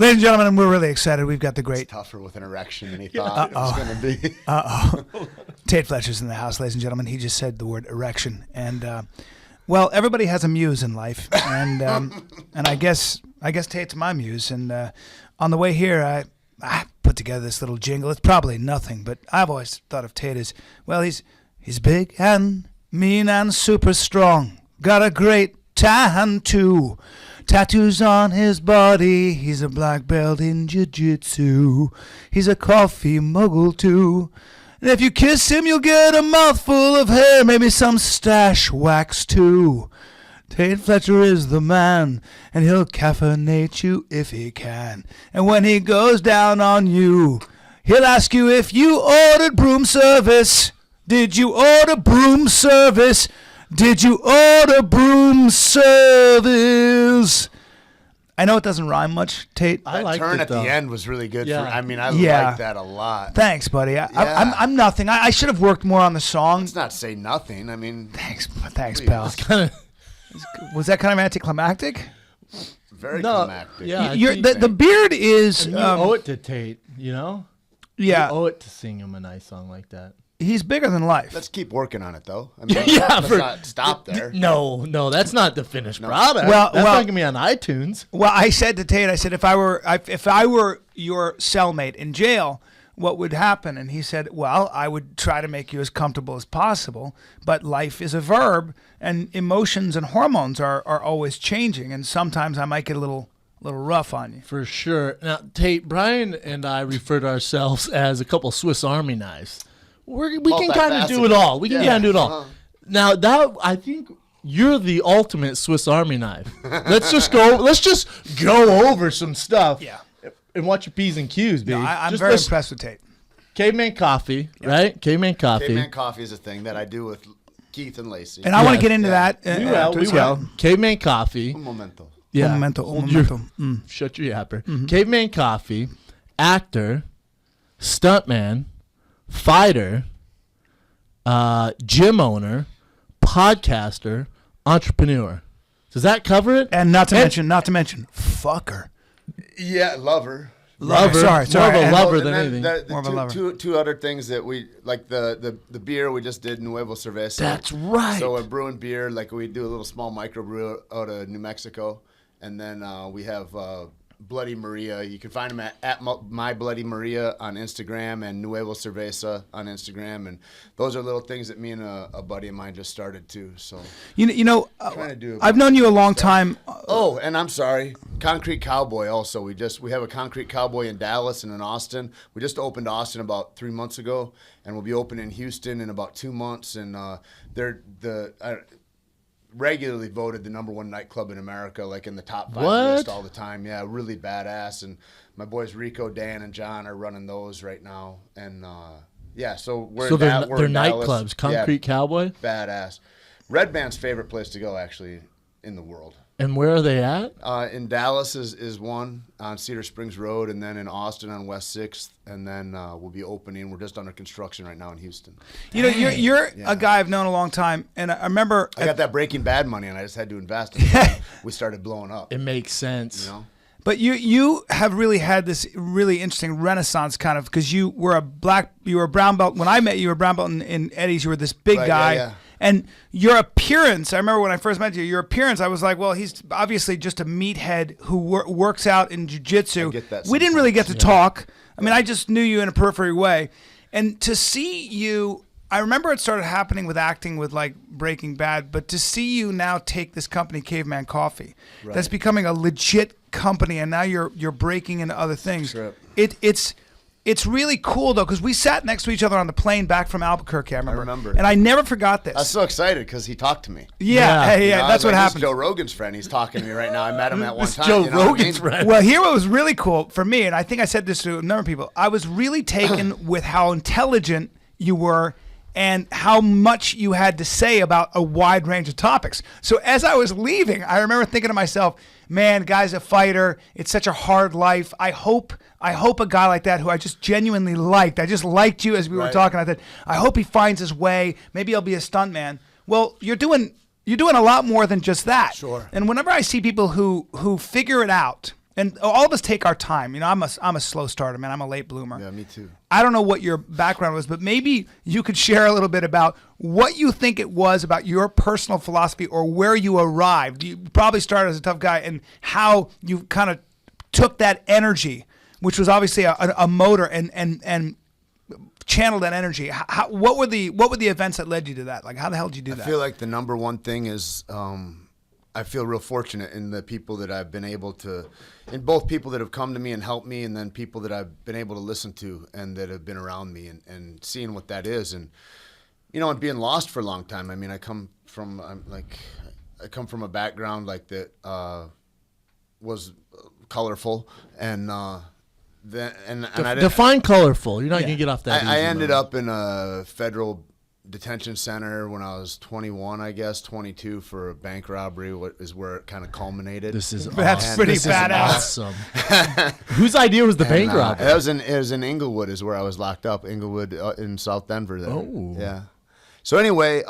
Ladies and gentlemen, we're really excited. We've got the great... It's tougher with an erection than he thought it was going to be. Tait Fletcher's in the house, ladies and gentlemen. He just said the word erection. And, well, everybody has a muse in life. And and I guess Tait's my muse. And on the way here, I put together this little jingle. It's probably nothing, but I've always thought of Tait as, well, he's big and mean and super strong. Got a great tan, too. Tattoos on his body, he's a black belt in jiu-jitsu. He's a coffee mogul too. And if you kiss him, you'll get a mouthful of hair, maybe some stash wax too. Tait Fletcher is the man, and he'll caffeinate you if he can. And when he goes down on you, he'll ask you if you ordered broom service. Did you order broom service? Did you order broom service? I know it doesn't rhyme much, Tait. That turn at the end was really good. Yeah. I like that a lot. Thanks, buddy. I'm nothing. I should have worked more on the song. Let's not say nothing. I mean, thanks, pal. Was that kind of anticlimactic? Very climactic. Yeah, the beard is. You owe it to Tait, you know? Yeah. You owe it to sing him a nice song like that. He's bigger than life. Let's keep working on it, though. I mean, let's not stop there. No, that's not the finished product. Well, that's not gonna be on iTunes. Well, I said to Tait, I said, if I were your cellmate in jail, what would happen? And he said, well, I would try to make you as comfortable as possible, but life is a verb, and emotions and hormones are always changing, and sometimes I might get a little rough on you. For sure. Now, Tait, Brian and I refer to ourselves as a couple Swiss Army knives. We can kind of do it all. We can kind of do it all. Now, I think you're the ultimate Swiss Army knife. Let's just go over some stuff. Yeah. And watch your P's and Q's, baby. No, I'm very impressed with Tait. Caveman coffee, right? Caveman coffee. Caveman coffee is a thing that I do with Keith and Lacey. And I want to get into that. We will. Caveman coffee. Un momento. Yeah. Un momento. Shut your yapper. Mm-hmm. Caveman coffee, actor, stuntman, fighter, gym owner, podcaster, entrepreneur. Does that cover it? And not to mention, fucker. Yeah, lover. Sorry. More of a lover than anything. More of a lover. Two other things that we like the beer we just did, Nuevo Cerveza. That's right. So we're brewing beer, like we do a little small microbrew out of New Mexico, and then we have Bloody Maria. You can find them at My Bloody Maria on Instagram and Nuevo Cerveza on Instagram, and those are little things that me and a buddy of mine just started too. So I've known you a long time. Oh, and I'm sorry, Concrete Cowboy also. We have a Concrete Cowboy in Dallas and in Austin. We just opened Austin about 3 months ago, and we'll be opening in Houston in about 2 months. And they're regularly voted the #1 nightclub in America, like in the top 5 list all the time. Yeah, really badass. And my boys Rico, Dan, and John are running those right now. And so we're they're in nightclubs. Dallas. Concrete Cowboy, badass. Red Band's favorite place to go actually in the world. And where are they at? In Dallas is one on Cedar Springs Road, and then in Austin on West 6th, and then we'll be opening. We're just under construction right now in Houston. You know, you're a guy I've known a long time, and I remember I got that Breaking Bad money, and I just had to invest it. We started blowing up. It makes sense. You know? But you have really had this really interesting renaissance kind of, because you were a brown belt. When I met you, you were a brown belt in Eddie's. You were this big guy. Yeah. And your appearance, I remember when I first met you, your appearance, I was like, well, he's obviously just a meathead who works out in jiu-jitsu. We didn't really get to talk. I mean, I just knew you in a periphery way. And to see you, I remember it started happening with acting with like Breaking Bad, but to see you now take this company, Caveman Coffee, that's becoming a legit company, and now you're breaking into other things. Sure. It's really cool, though, because we sat next to each other on the plane back from Albuquerque, I remember. And I never forgot this. I was so excited because he talked to me. Yeah, that's what happened. Joe Rogan's friend. He's talking to me right now. I met him at one time. Joe Rogan's friend. Well, here what was really cool for me, and I think I said this to a number of people, I was really taken with how intelligent you were and how much you had to say about a wide range of topics. So as I was leaving, I remember thinking to myself, man, guy's a fighter. It's such a hard life. I hope a guy like that who I just genuinely liked. I just liked you as we were talking. I thought, I hope he finds his way. Maybe he'll be a stuntman. Well, you're doing a lot more than just that. Sure. And whenever I see people who figure it out and all of us take our time. I'm a slow starter, man. I'm a late bloomer. Yeah, me too. I don't know what your background was, but maybe you could share a little bit about what you think it was about your personal philosophy or where you arrived. You probably started as a tough guy, and how you kind of took that energy, which was obviously a motor, and channeled that energy. What were the events that led you to that? Like, how the hell did you do that? I feel like the number one thing is I feel real fortunate in the people that I've been able to, in both people that have come to me and helped me, and then people that I've been able to listen to and that have been around me, and seeing what that is, and and being lost for a long time. I mean, I come from a background like that was colorful, and I didn't define colorful. You're not gonna get off that. I ended up in a federal detention center when I was 21, I guess 22, for a bank robbery. What is where it kind of culminated. That's pretty badass. Awesome. Whose idea was the bank robbery? It was in Inglewood, is where I was locked up. Inglewood in South Denver. There. Oh, yeah. So anyway,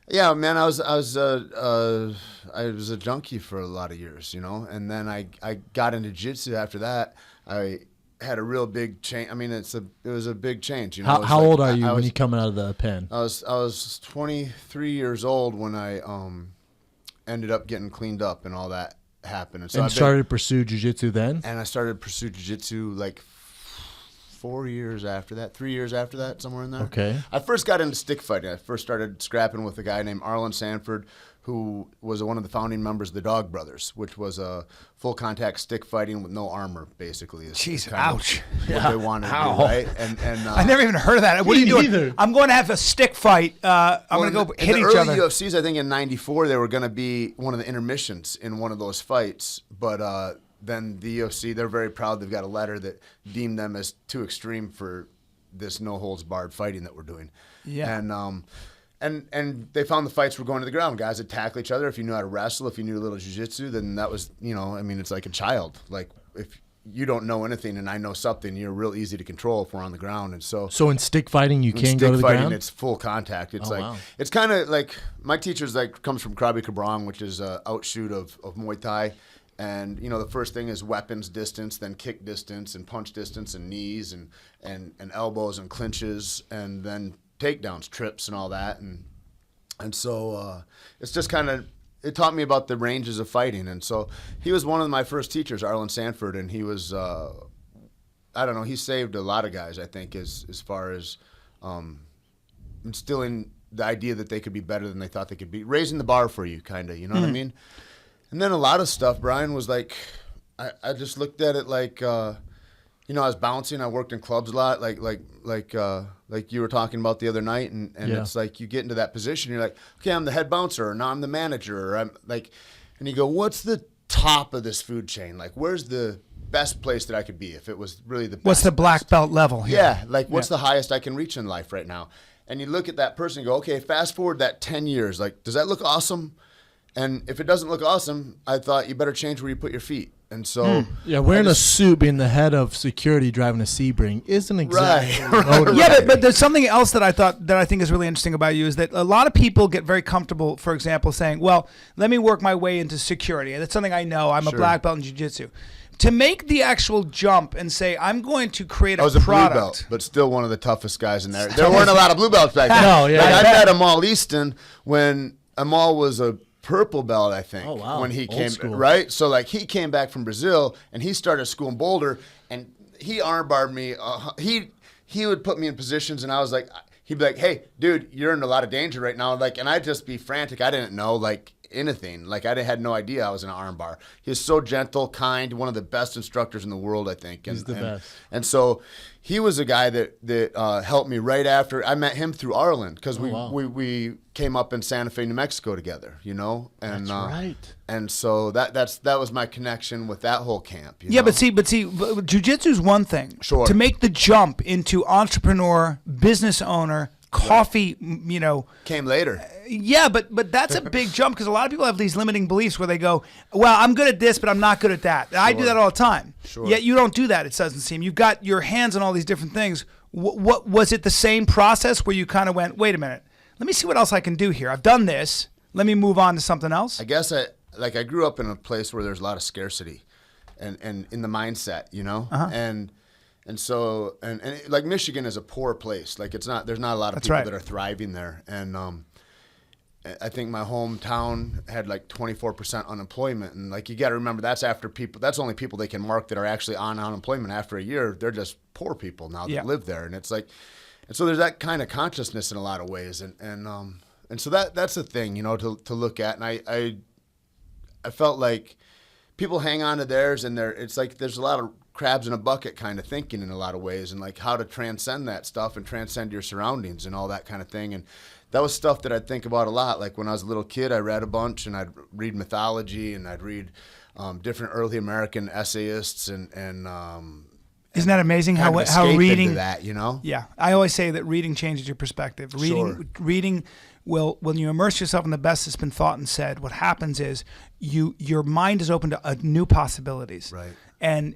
yeah, man, I was a junkie for a lot of years, and then I got into jiu-jitsu after that. I had a real big change. I mean, it was a big change. How old are you when you coming out of the pen? I was 23 years old when I ended up getting cleaned up and all that happened. And so started to pursue jiu-jitsu then? And I started to pursue jiu-jitsu like 3 years after that, somewhere in there. Okay. I first got into stick fighting. I first started scrapping with a guy named Arlen Sanford, who was one of the founding members of the Dog Brothers, which was a full contact stick fighting with no armor, basically. Jeez, ouch. What they wanted to do, right? And I never even heard of that. What are you doing? Either. I'm going to have a stick fight. I'm going to go hit each other. In the early UFCs, I think in '94, they were going to be one of the intermissions in one of those fights, but then the UFC, they're very proud. They've got a letter that deemed them as too extreme for this no holds barred fighting that we're doing. Yeah. And they found the fights were going to the ground. Guys would tackle each other. If you knew how to wrestle, if you knew a little jiu-jitsu, then that was, I mean, it's like a child. Like, if you don't know anything and I know something, you're real easy to control if we're on the ground. And so in stick fighting, you can't go to the ground? Stick ground? It's full contact. It's wow. It's kind of like, my teacher's comes from Krabi Kabrong, which is an outshoot of Muay Thai. And, the first thing is weapons distance, then kick distance and punch distance and knees and elbows and clinches, and then takedowns, trips and all that. And so it's just kind of, it taught me about the ranges of fighting. And so he was one of my first teachers, Arlen Sanford, and he was, I don't know, he saved a lot of guys, I think, as far as instilling the idea that they could be better than they thought they could be, raising the bar for you, kind of, you know what I mean? And then a lot of stuff, Brian, was like, I just looked at it like, I was bouncing. I worked in clubs a lot, like you were talking about the other night, and it's like you get into that position. You're like, okay, I'm the head bouncer, or now I'm the manager, or I'm like, and you go, what's the top of this food chain? Like, where's the best place that I could be if it was really the best? What's the black belt level here? Yeah, like what's the highest I can reach in life right now? And you look at that person and go, okay, fast forward that 10 years. Like, does that look awesome? And if it doesn't look awesome, I thought you better change where you put your feet. And so, wearing a suit, being the head of security, driving a Sebring isn't exactly right. Yeah, but there's something else that I think is really interesting about you, is that a lot of people get very comfortable, for example, saying, "Well, let me work my way into security." And that's something I know. I'm a black belt in jiu-jitsu. To make the actual jump and say, "I'm going to create a product." I was a blue belt, but still one of the toughest guys in there. There weren't a lot of blue belts back then. No, yeah. I met Amal Easton when Amal was a purple belt, I think. Oh, wow. When he Old came, school. right? So he came back from Brazil and he started school in Boulder, and he armbarred me. He would put me in positions, and I was like, he'd be like, "Hey, dude, you're in a lot of danger right now." Like, and I'd just be frantic. I didn't know anything. Like, had no idea I was in an armbar. He was so gentle, kind, one of the best instructors in the world, I think. He's the best. And so he was a guy that helped me right after. I met him through Arlen, because we came up in Santa Fe, New Mexico together, And that's right. And so that was my connection with that whole camp. Yeah, but see, jiu-jitsu is one thing. Sure. To make the jump into entrepreneur, business owner, coffee, came later. Yeah, but that's a big jump, because a lot of people have these limiting beliefs where they go, "Well, I'm good at this, but I'm not good at that." I do that all the time. Sure. Yet you don't do that, it doesn't seem. You've got your hands on all these different things. What was it, the same process where you kind of went, "Wait a minute, let me see what else I can do here. I've done this. Let me move on to something else"? I guess I grew up in a place where there's a lot of scarcity. and in the mindset, you know, Uh-huh. and so like Michigan is a poor place. Like there's not a lot of That's people right. that are thriving there, and I think my hometown had like 24% unemployment, and like you got to remember that's only people they can mark that are actually on unemployment after a year. They're just poor people now that Yeah. live there, and it's like, and so there's that kind of consciousness in a lot of ways, and so that's the thing, you know, to look at, and I felt like people hang on to theirs, and it's like there's a lot of crabs in a bucket kind of thinking in a lot of ways, and like how to transcend that stuff and transcend your surroundings and all that kind of thing. And that was stuff that I'd think about a lot. Like when I was a little kid, I read a bunch, and I'd read mythology, and I'd read different early American essayists, and Isn't that amazing kind of how escape reading into that, you know? Yeah, I always say that reading changes your perspective. Reading will, when you immerse yourself in the best that's been thought and said, what happens is your mind is open to new possibilities. Right. And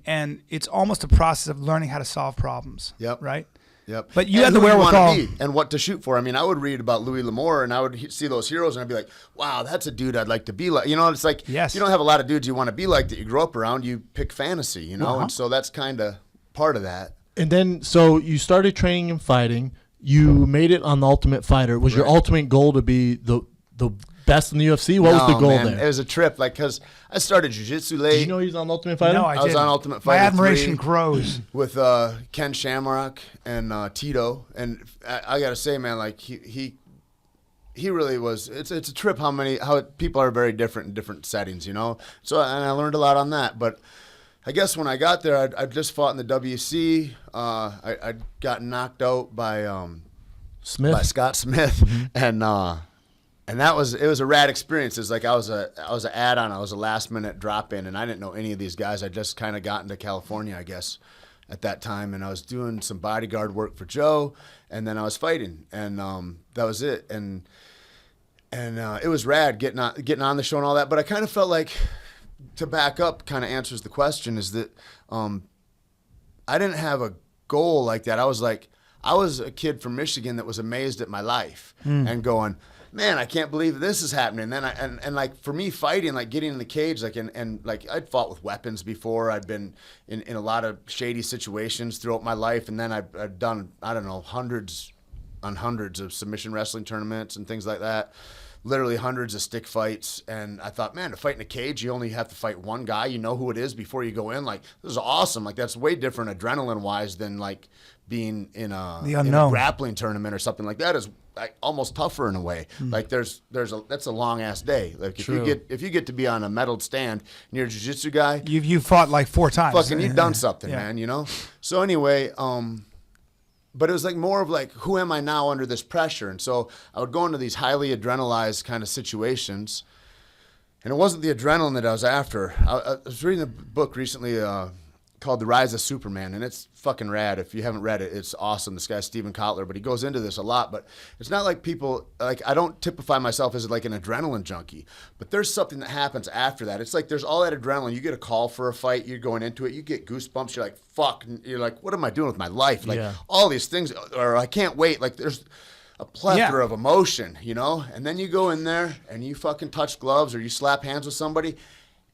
it's almost a process of learning how to solve problems. Yep. Right. Yep. But you and had the who you wanna wherewithal. be and what to shoot for. I mean, I would read about Louis L'Amour, and I would see those heroes, and I'd be like, wow, that's a dude I'd like to be like. You know, it's like, Yes. you don't have a lot of dudes you want to be like that you grew up around. You pick fantasy, you know, Uh-huh. and so that's kind of part of that. And then, so you started training and fighting. You made it on the Ultimate Fighter. Was your Right. ultimate goal to be the best in the UFC? What was the No, goal man, there? It was a trip, like, because I started jiu-jitsu late. Did you know he was on the Ultimate Fighter? No, I was didn't. on Ultimate My Fighter admiration 3 grows. with Ken Shamrock and Tito, and I gotta say, man, like he really was. It's a trip how people are very different in different settings, you know. So and I learned a lot on that. But I guess when I got there, I'd just fought in the WC. I'd gotten knocked out by Smith. Scott Smith, and it was a rad experience. It's like I was an add-on. I was a last-minute drop-in, and I didn't know any of these guys. I just kind of got into California, I guess, at that time, and I was doing some bodyguard work for Joe, and then I was fighting, and that was it. And it was rad getting on the show and all that. But I kind of felt like, to back up, kind of answers the question, is that I didn't have a goal like that. I was a kid from Michigan that was amazed at my life and going, man, I can't believe this is happening. And then like for me, fighting, like getting in the cage, like and like I'd fought with weapons before. I'd been in a lot of shady situations throughout my life, and then I'd done, I don't know, hundreds of submission wrestling tournaments and things like that. Literally hundreds of stick fights, and I thought, man, to fight in a cage, you only have to fight one guy. You know who it is before you go in. Like, this is awesome. Like, that's way different adrenaline-wise than like being in a grappling tournament or something like that. Is like almost tougher in a way. Like, that's a long ass day. Like, if you get to be on a metaled stand and you're a jiu-jitsu guy, You fought like 4 times. fucking you've done something, Yeah. man. You know. So anyway, but it was like more of like, who am I now under this pressure? And so I would go into these highly adrenalized kind of situations, and it wasn't the adrenaline that I was after. I was reading a book recently called The Rise of Superman, and it's fucking rad. If you haven't read it, it's awesome. This guy, Steven Kotler, but he goes into this a lot. But it's not like people, like, I don't typify myself as like an adrenaline junkie, but there's something that happens after that. It's like there's all that adrenaline. You get a call for a fight, you're going into it, you get goosebumps, you're like, fuck, and you're like, what am I doing with my life? Like, all these things, or I can't wait. Like, there's a plethora of emotion, you know? And then you go in there and you fucking touch gloves or you slap hands with somebody,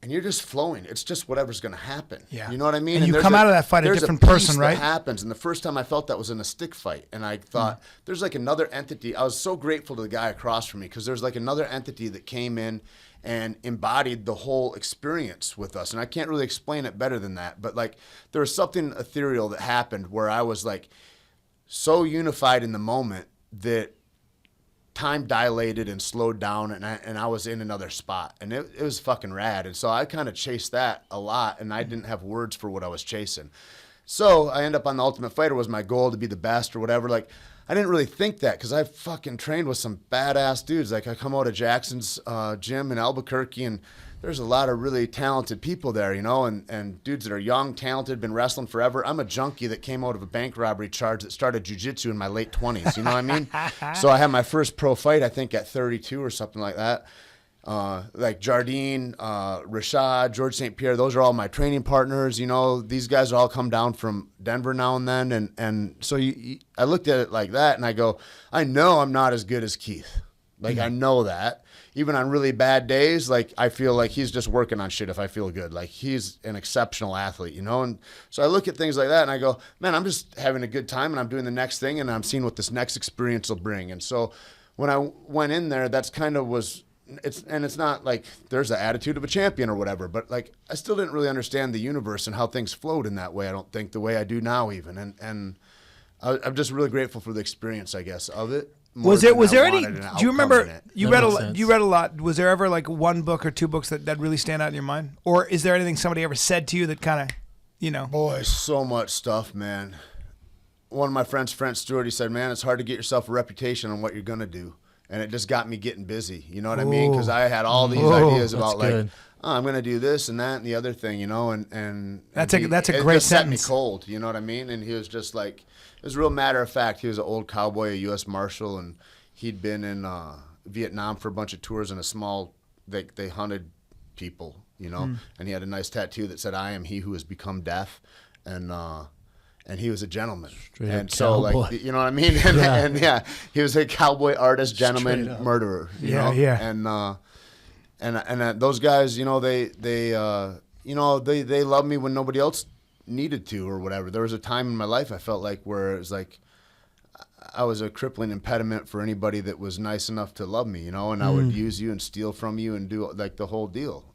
and you're just flowing. It's just whatever's going to happen. Yeah. You know what I mean? And you there's come out of that fight a there's different piece person, right? That happens. And the first time I felt that was in a stick fight. And I thought, there's like another entity. I was so grateful to the guy across from me, because there's like another entity that came in and embodied the whole experience with us. And I can't really explain it better than that. But like, there was something ethereal that happened where I was like so unified in the moment that time dilated and slowed down, and I was in another spot, and it was fucking rad. And so I kind of chased that a lot, and I didn't have words for what I was chasing. So I end up on the Ultimate Fighter was my goal, to be the best or whatever. Like, I didn't really think that, because I fucking trained with some badass dudes. Like, I come out of Jackson's gym in Albuquerque, and there's a lot of really talented people there, you know, and dudes that are young, talented, been wrestling forever. I'm a junkie that came out of a bank robbery charge that started jiu-jitsu in my late 20s, you know what I mean? So I had my first pro fight, I think, at 32 or something like that. Like Jardine, Rashad, George St. Pierre, those are all my training partners. You know, these guys all come down from Denver now and then. And so I looked at it like that, and I go, I know I'm not as good as Keith. Like, I know that. Even on really bad days, like, I feel like he's just working on shit if I feel good. Like, he's an exceptional athlete, you know? And so I look at things like that and I go, man, I'm just having a good time and I'm doing the next thing and I'm seeing what this next experience will bring. And so when I went in there, that's kind of was, it's not like there's the attitude of a champion or whatever, but like, I still didn't really understand the universe and how things flowed in that way. I don't think the way I do now even. And I'm just really grateful for the experience, I guess, of it. Was there any? Do you remember? You read a sense. you read a lot. Was there ever like one book or two books that really stand out in your mind, or is there anything somebody ever said to you that kind of, you know? Boy, so much stuff, man. One of my friends, Brent Stewart, he said, "Man, it's hard to get yourself a reputation on what you're gonna do," and it just got me getting busy. You know what I mean? Because I had all these ideas about good. like, oh, I'm gonna do this and that and the other thing, you know, and That's a it great just set sentence. me cold. You know what I mean? And he was just like, it was a real matter of fact. He was an old cowboy, a U.S. Marshal, and he'd been in Vietnam for a bunch of tours in a small, they hunted people, you know, and he had a nice tattoo that said, "I am he who has become death," and he was a gentleman. Straight and up so cowboy. like, you know what I mean? And yeah, he was a cowboy artist, gentleman, Straight up. murderer. You Yeah, know? yeah. And those guys, you know, they loved me when nobody else needed to or whatever. There was a time in my life I felt like where it was like I was a crippling impediment for anybody that was nice enough to love me, you know, and I would use you and steal from you and do like the whole deal.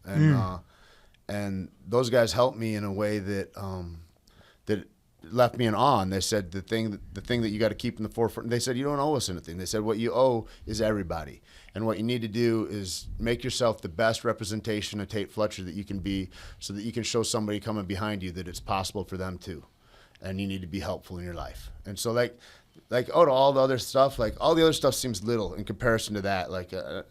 And those guys helped me in a way that that left me in awe. And they said the thing that you got to keep in the forefront. They said, you don't owe us anything. They said what you owe is everybody. And what you need to do is make yourself the best representation of Tait Fletcher that you can be, so that you can show somebody coming behind you that it's possible for them too. And you need to be helpful in your life. And so like to all the other stuff, like all the other stuff seems little in comparison to that. Like I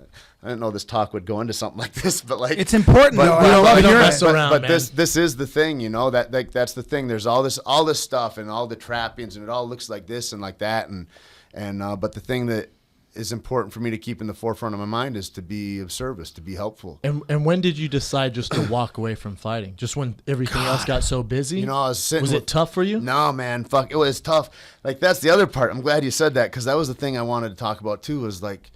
didn't know this talk would go into something like this, but like It's important though. I love we don't hearing mess it. around. but man. this is the thing, you know, that like that's the thing. There's all this stuff and all the trappings, and it all looks like this and like that, and but the thing that is important for me to keep in the forefront of my mind is to be of service, to be helpful. And when did you decide just to walk away from fighting? Just when everything else got so busy? You know, I was sitting. Was it tough for you? No, man, fuck, it was tough. Like that's the other part. I'm glad you said that, because that was the thing I wanted to talk about too. Was like,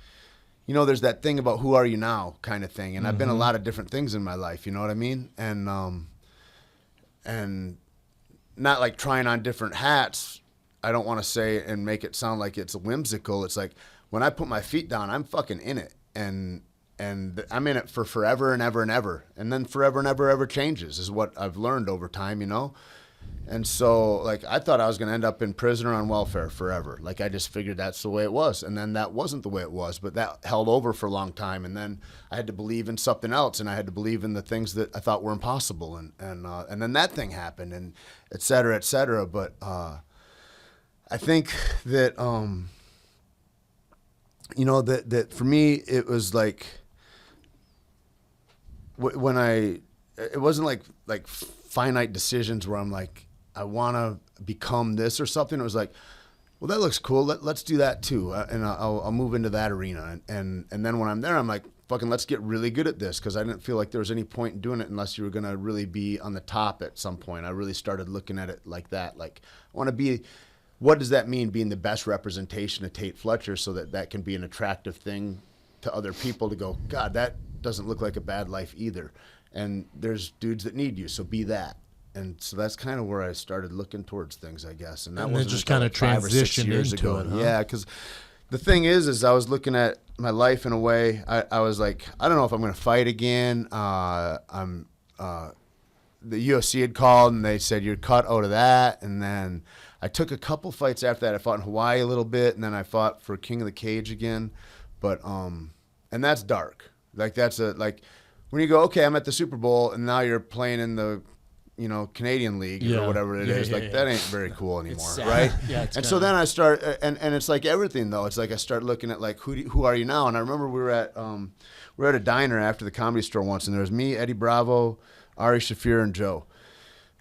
you know, there's that thing about who are you now kind of thing, and I've been a lot of different things in my life. You know what I mean? And not like trying on different hats. I don't want to say and make it sound like it's whimsical. It's like when I put my feet down, I'm fucking in it, and I'm in it for forever and ever and ever, and then forever and ever changes is what I've learned over time, you know. And so, like, I thought I was going to end up in prison or on welfare forever. Like, I just figured that's the way it was, and then that wasn't the way it was, but that held over for a long time, and then I had to believe in something else, and I had to believe in the things that I thought were impossible, and then that thing happened, and et cetera, et cetera. But I think that you know, that for me, it was like when it wasn't like finite decisions where I'm like, I want to become this or something. It was like, well, that looks cool. Let's do that too. And I'll move into that arena. And then when I'm there, I'm like, fucking, let's get really good at this. Cause I didn't feel like there was any point in doing it unless you were going to really be on the top at some point. I really started looking at it like that. Like, I want to be, what does that mean, being the best representation of Tait Fletcher, so that can be an attractive thing to other people to go, God, that doesn't look like a bad life either. And there's dudes that need you, so be that. And so that's kind of where I started looking towards things, I guess. And that And was then just kind of 5 or 6 transitioned years into ago. it, huh? Yeah, because the thing is I was looking at my life in a way. I was like, I don't know if I'm going to fight again. The UFC had called and they said, you're cut out of that. And then I took a couple fights after that. I fought in Hawaii a little bit, and then I fought for King of the Cage again. But and that's dark. Like, that's like when you go, okay, I'm at the Super Bowl, and now you're playing in the, you know, Canadian League or whatever it is. That ain't very cool anymore, sad. right? Yeah, it's and so kinda- then I start, and it's like everything though. It's like I start looking at like who are you now? And I remember we were at a diner after the Comedy Store once, and there was me, Eddie Bravo, Ari Shaffir, and Joe.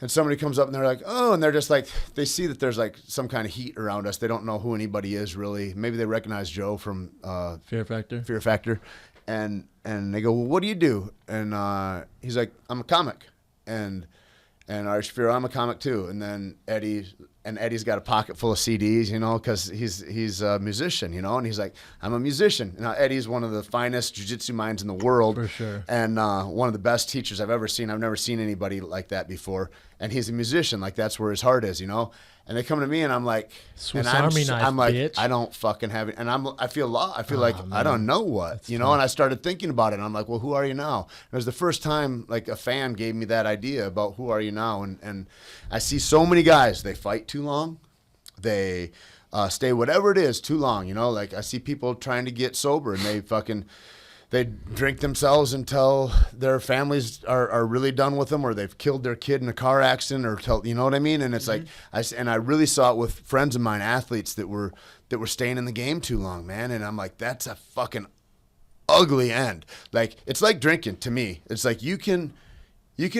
And somebody comes up and they're like, oh, and they're just like, they see that there's like some kind of heat around us. They don't know who anybody is really. Maybe they recognize Joe from Fear Factor. Fear Factor. And they go, well, what do you do? And he's like, I'm a comic. And Ari Shaffir, I'm a comic too. And then Eddie and Eddie's got a pocket full of CDs, you know, because he's a musician, you know, and he's like, I'm a musician. Now Eddie's one of the finest jiu-jitsu minds in the world, For sure. and one of the best teachers I've ever seen. I've never seen anybody like that before, and he's a musician. Like that's where his heart is, you know. And they come to me, and I'm like, Swiss and Army knife, I'm like, bitch. I don't fucking have it, and I feel lost. I feel like I don't know what, you know. And I started thinking about it, and I'm like, well, who are you now? It was the first time like a fan gave me that idea about who are you now, and I see so many guys. They fight too long, they stay whatever it is too long, you know. Like I see people trying to get sober, and they drink themselves until their families are really done with them, or they've killed their kid in a car accident, or you know what I mean? And it's like, I really saw it with friends of mine, athletes that were staying in the game too long, man. And I'm like, that's a fucking ugly end. Like, it's like drinking to me. It's like you can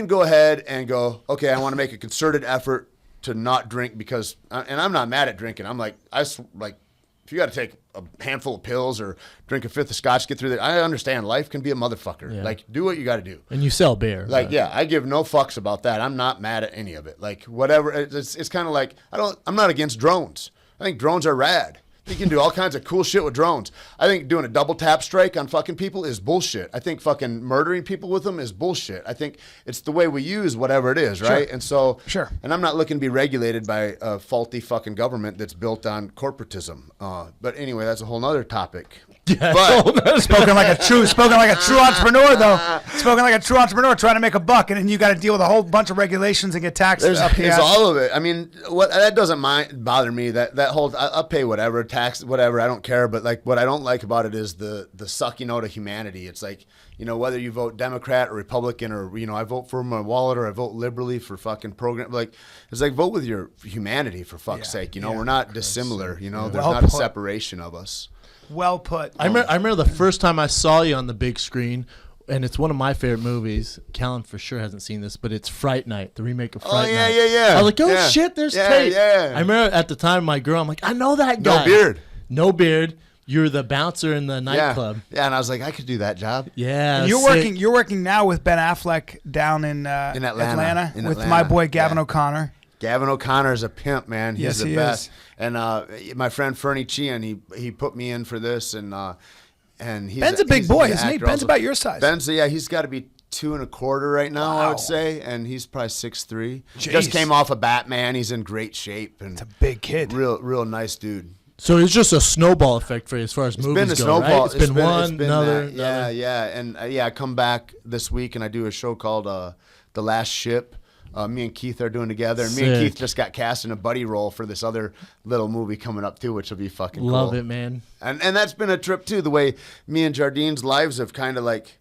go ahead and go, okay, I want to make a concerted effort to not drink because, and I'm not mad at drinking. I'm like, if you got to take a handful of pills or drink a fifth of scotch to get through that, I understand life can be a motherfucker. Yeah. Like, do what you got to do. And you sell beer. Like, yeah, I give no fucks about that. I'm not mad at any of it. Like, whatever. It's kind of like, I'm not against drones. I think drones are rad. You can do all kinds of cool shit with drones. I think doing a double tap strike on fucking people is bullshit. I think fucking murdering people with them is bullshit. I think it's the way we use whatever it is, right? Sure. And so, Sure. And I'm not looking to be regulated by a faulty fucking government that's built on corporatism. But anyway, that's a whole nother topic. Yeah, But spoken like a true entrepreneur, though. Spoken like a true entrepreneur trying to make a buck, and then you got to deal with a whole bunch of regulations and get taxed up the there's ass. all of it. I mean, that doesn't bother me. That whole I'll pay whatever tax, whatever. I don't care. But like, what I don't like about it is the sucking out of humanity. It's like, you know, whether you vote Democrat or Republican, or, you know, I vote for my wallet or I vote liberally for fucking program. Like, it's like, vote with your humanity, for fuck's sake. You know, we're not dissimilar. You know, there's Well not a put. separation of us. Well put. I remember the first time I saw you on the big screen, and it's one of my favorite movies. Callan for sure hasn't seen this, but it's Fright Night, the remake of Fright Night. Yeah. I was like, oh Yeah. shit, there's Yeah, Tait. yeah. I remember at the time, my girl, I'm like, I know that guy. No beard. No beard. You're the bouncer in the nightclub. Yeah, and I was like, I could do that job. Yeah. And sick. you're working now with Ben Affleck down in Atlanta In with Atlanta. my boy Gavin Yeah. O'Connor. Gavin O'Connor is a pimp, man. He's Yes, the he best. is. And my friend Fernie Chian, he put me in for this, and he's Ben's a big he's boy, an isn't he? actor Ben's also. about your size. He's got to be 2.25 right now, I Wow. would say, and he's probably 6'3". Jeez. Just came off of Batman. He's in great shape and It's a big kid. real nice dude. So it's just a snowball effect for you as far as movies Been the go, snowball. right? It's been one, another, that. Yeah. And I come back this week and I do a show called The Last Ship. Me and Keith are doing together. And me and Sick. Keith just got cast in a buddy role for this other little movie coming up too, which will be fucking cool. Love it, man. And that's been a trip too. The way me and Jardine's lives have kind of like,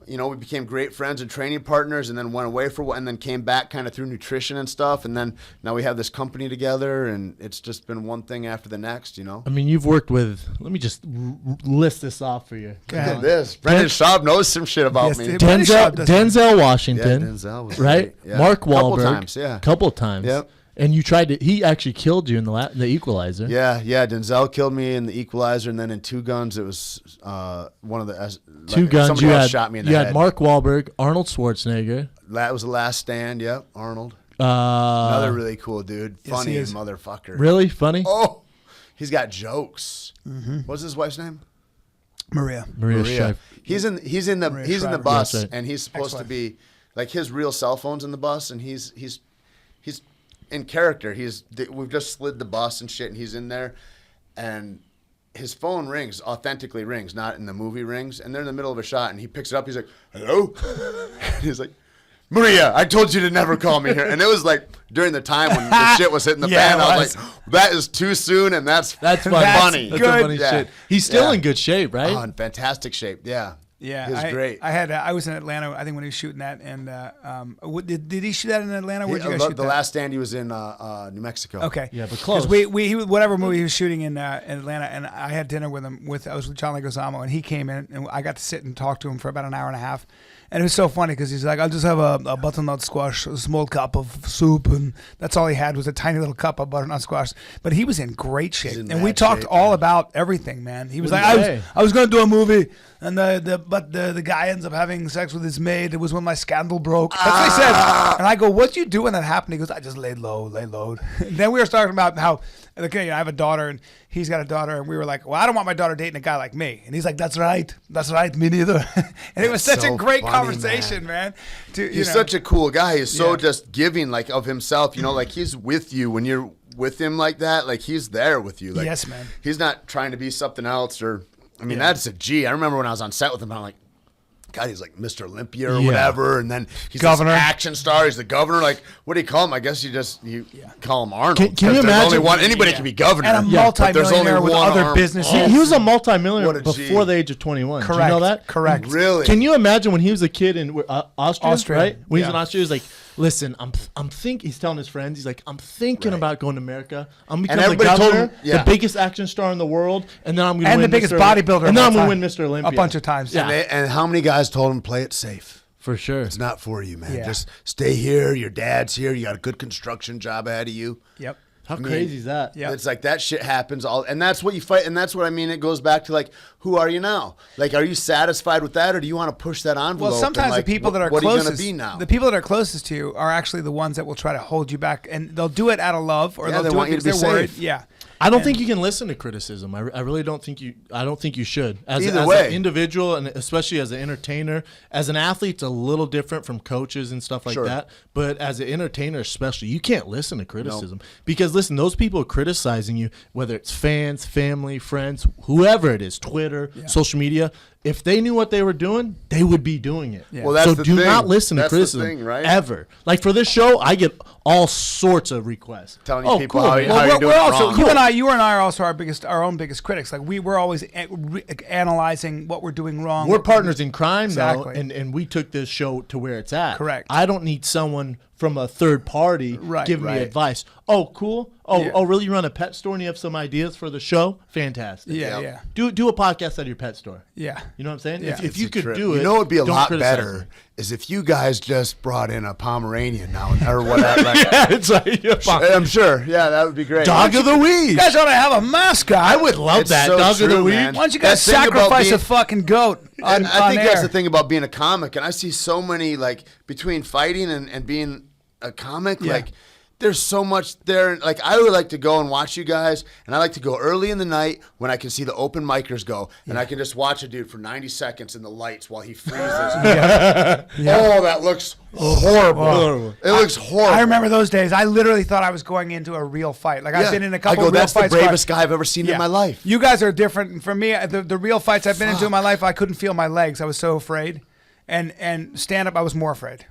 you know, we became great friends and training partners, and then went away for a while, and then came back kind of through nutrition and stuff, and then now we have this company together, and it's just been one thing after the next, you know. I mean, you've worked with, let me just list this off for you. Go ahead. Look at this. Brendan Schaub knows some shit about Yes, me. dude. Brendan Schaub does- Denzel Washington. Yeah, Denzel was right? great. Yeah. Mark Wahlberg. Couple times, yeah. Couple times. Yep. And you tried to, he actually killed you in the Equalizer. Yeah. Denzel killed me in The Equalizer, and then in Two Guns, it was one of the Two Guns, Somebody you else had, shot me in the you head. had Mark Wahlberg, Arnold Schwarzenegger. That was The Last Stand. Yep, Arnold. Another really cool dude. Yes, Funny he is. motherfucker. Really funny? Oh, he's got jokes. What's his wife's name? Maria. Maria Maria. Shriver. He's in the Maria Shriver. bus, That's right. and he's supposed to Ex-wife. be like his real cell phone's in the bus, and he's in character. We've just slid the bus and shit, and he's in there, and his phone rings, authentically rings, not in the movie rings, and they're in the middle of a shot, and he picks it up. He's like, "Hello," and he's like, "Maria, I told you to never call me here." And it was like during the time when the shit was hitting the Yeah, fan. it I was. was like, "That is too soon," and that's That's funny. funny. That's Good. a funny Yeah. shit. He's still Yeah. in good shape, right? Oh, in fantastic shape. Yeah. Yeah, He was great. I was in Atlanta, I think, when he was shooting that, and did he shoot that in Atlanta? Where'd you guys shoot The that? Last Stand, he was in New Mexico. Okay. Yeah, but close. Because whatever movie he was shooting in Atlanta, and I had dinner with him. I was with John Leguizamo, and he came in, and I got to sit and talk to him for about an hour and a half. And it was so funny because he's like, I'll just have a butternut squash, a small cup of soup, and that's all he had was a tiny little cup of butternut squash. But he was in great shape, and we talked all about everything, man. He was like, I was going to do a movie, and the guy ends up having sex with his maid. It was when my scandal broke. That's what he said. And I go, what'd you do when that happened? He goes, I just laid low. And then we were talking about how, okay, I have a daughter, and he's got a daughter, and we were like, well, I don't want my daughter dating a guy like me. And he's like, that's right, me neither. And it was such a great conversation, man. He's such a cool guy. He's so just giving, like, of himself. You know, like, he's with you when you're with him like that. Like, he's there with you. Like, yes, man. He's not trying to be something else. Or, I mean, that's a G. I remember when I was on set with him, I'm like, God, he's like Mr. Olympia or whatever, and then he's governor, this action star. He's the governor. Like, what do you call him? I guess you call him Arnold. Can you imagine? Anybody can be governor, and a multi-millionaire with other businesses. He was a multi-millionaire before the age of 21. Correct. Do you know that? Correct. Really? Can you imagine when he was a kid in Austria? Right? When he's in Austria, he's like, listen, I'm thinking. He's telling his friends, he's like, I'm thinking about going to America. I'm becoming the governor, the biggest action star in the world, and then I'm going to win the biggest bodybuilder, and then I'm going to win Mr. Olympia a bunch of times. Yeah. And how many guys told him play it safe? For sure. It's not for you, man. Just stay here. Your dad's here. You got a good construction job ahead of you. Yep. How crazy is that? Yeah, it's like that shit happens and that's what you fight, and that's what I mean. It goes back to like, who are you now? Like, are you satisfied with that, or do you want to push that envelope? Well, sometimes like, the people that are what closest, are you gonna be now? The people that are closest to you are actually the ones that will try to hold you back, and they'll do it out of love, or they'll do it because they're worried. Yeah. I don't think you can listen to criticism. I really don't think you. I don't think you should. As an individual, and especially as an entertainer, as an athlete, it's a little different from coaches and stuff like that. But as an entertainer, especially, you can't listen to criticism because listen, those people criticizing you, whether it's fans, family, friends, whoever it is, Twitter, social media. If they knew what they were doing, they would be doing it. Yeah. Well, that's so do not listen to criticism ever. Like for this show, I get all sorts of requests telling you people how you're doing wrong. You and I are also our own biggest critics. Like we're always analyzing what we're doing wrong. We're partners in crime, though, and we took this show to where it's at. Correct. I don't need someone from a third party giving me advice. Oh, cool. Oh, really? You run a pet store and you have some ideas for the show? Fantastic. Yeah. Do a podcast at your pet store. Yeah. You know what I'm saying? Yeah. If you could do it, you know, it'd be a lot better is if you guys just brought in a Pomeranian now or whatever. It's like I'm sure. Yeah, that would be great. Dog of the week. You guys ought to have a mascot. I would love that. So Dog of the week. Man. Why don't you guys sacrifice a fucking goat? I think that's the thing about being a comic, and I see so many like between fighting and being a comic, like there's so much there. Like I would like to go and watch you guys, and I like to go early in the night when I can see the open micers go, and I can just watch a dude for 90 seconds in the lights while he freezes. Oh, that looks horrible. It looks horrible. I remember those days. I literally thought I was going into a real fight. Like I've been in a couple of real that's fights. The bravest guy I've ever seen in my life. You guys are different. For me, the real fights I've been into in my life, I couldn't feel my legs. I was so afraid. And stand up, I was more afraid.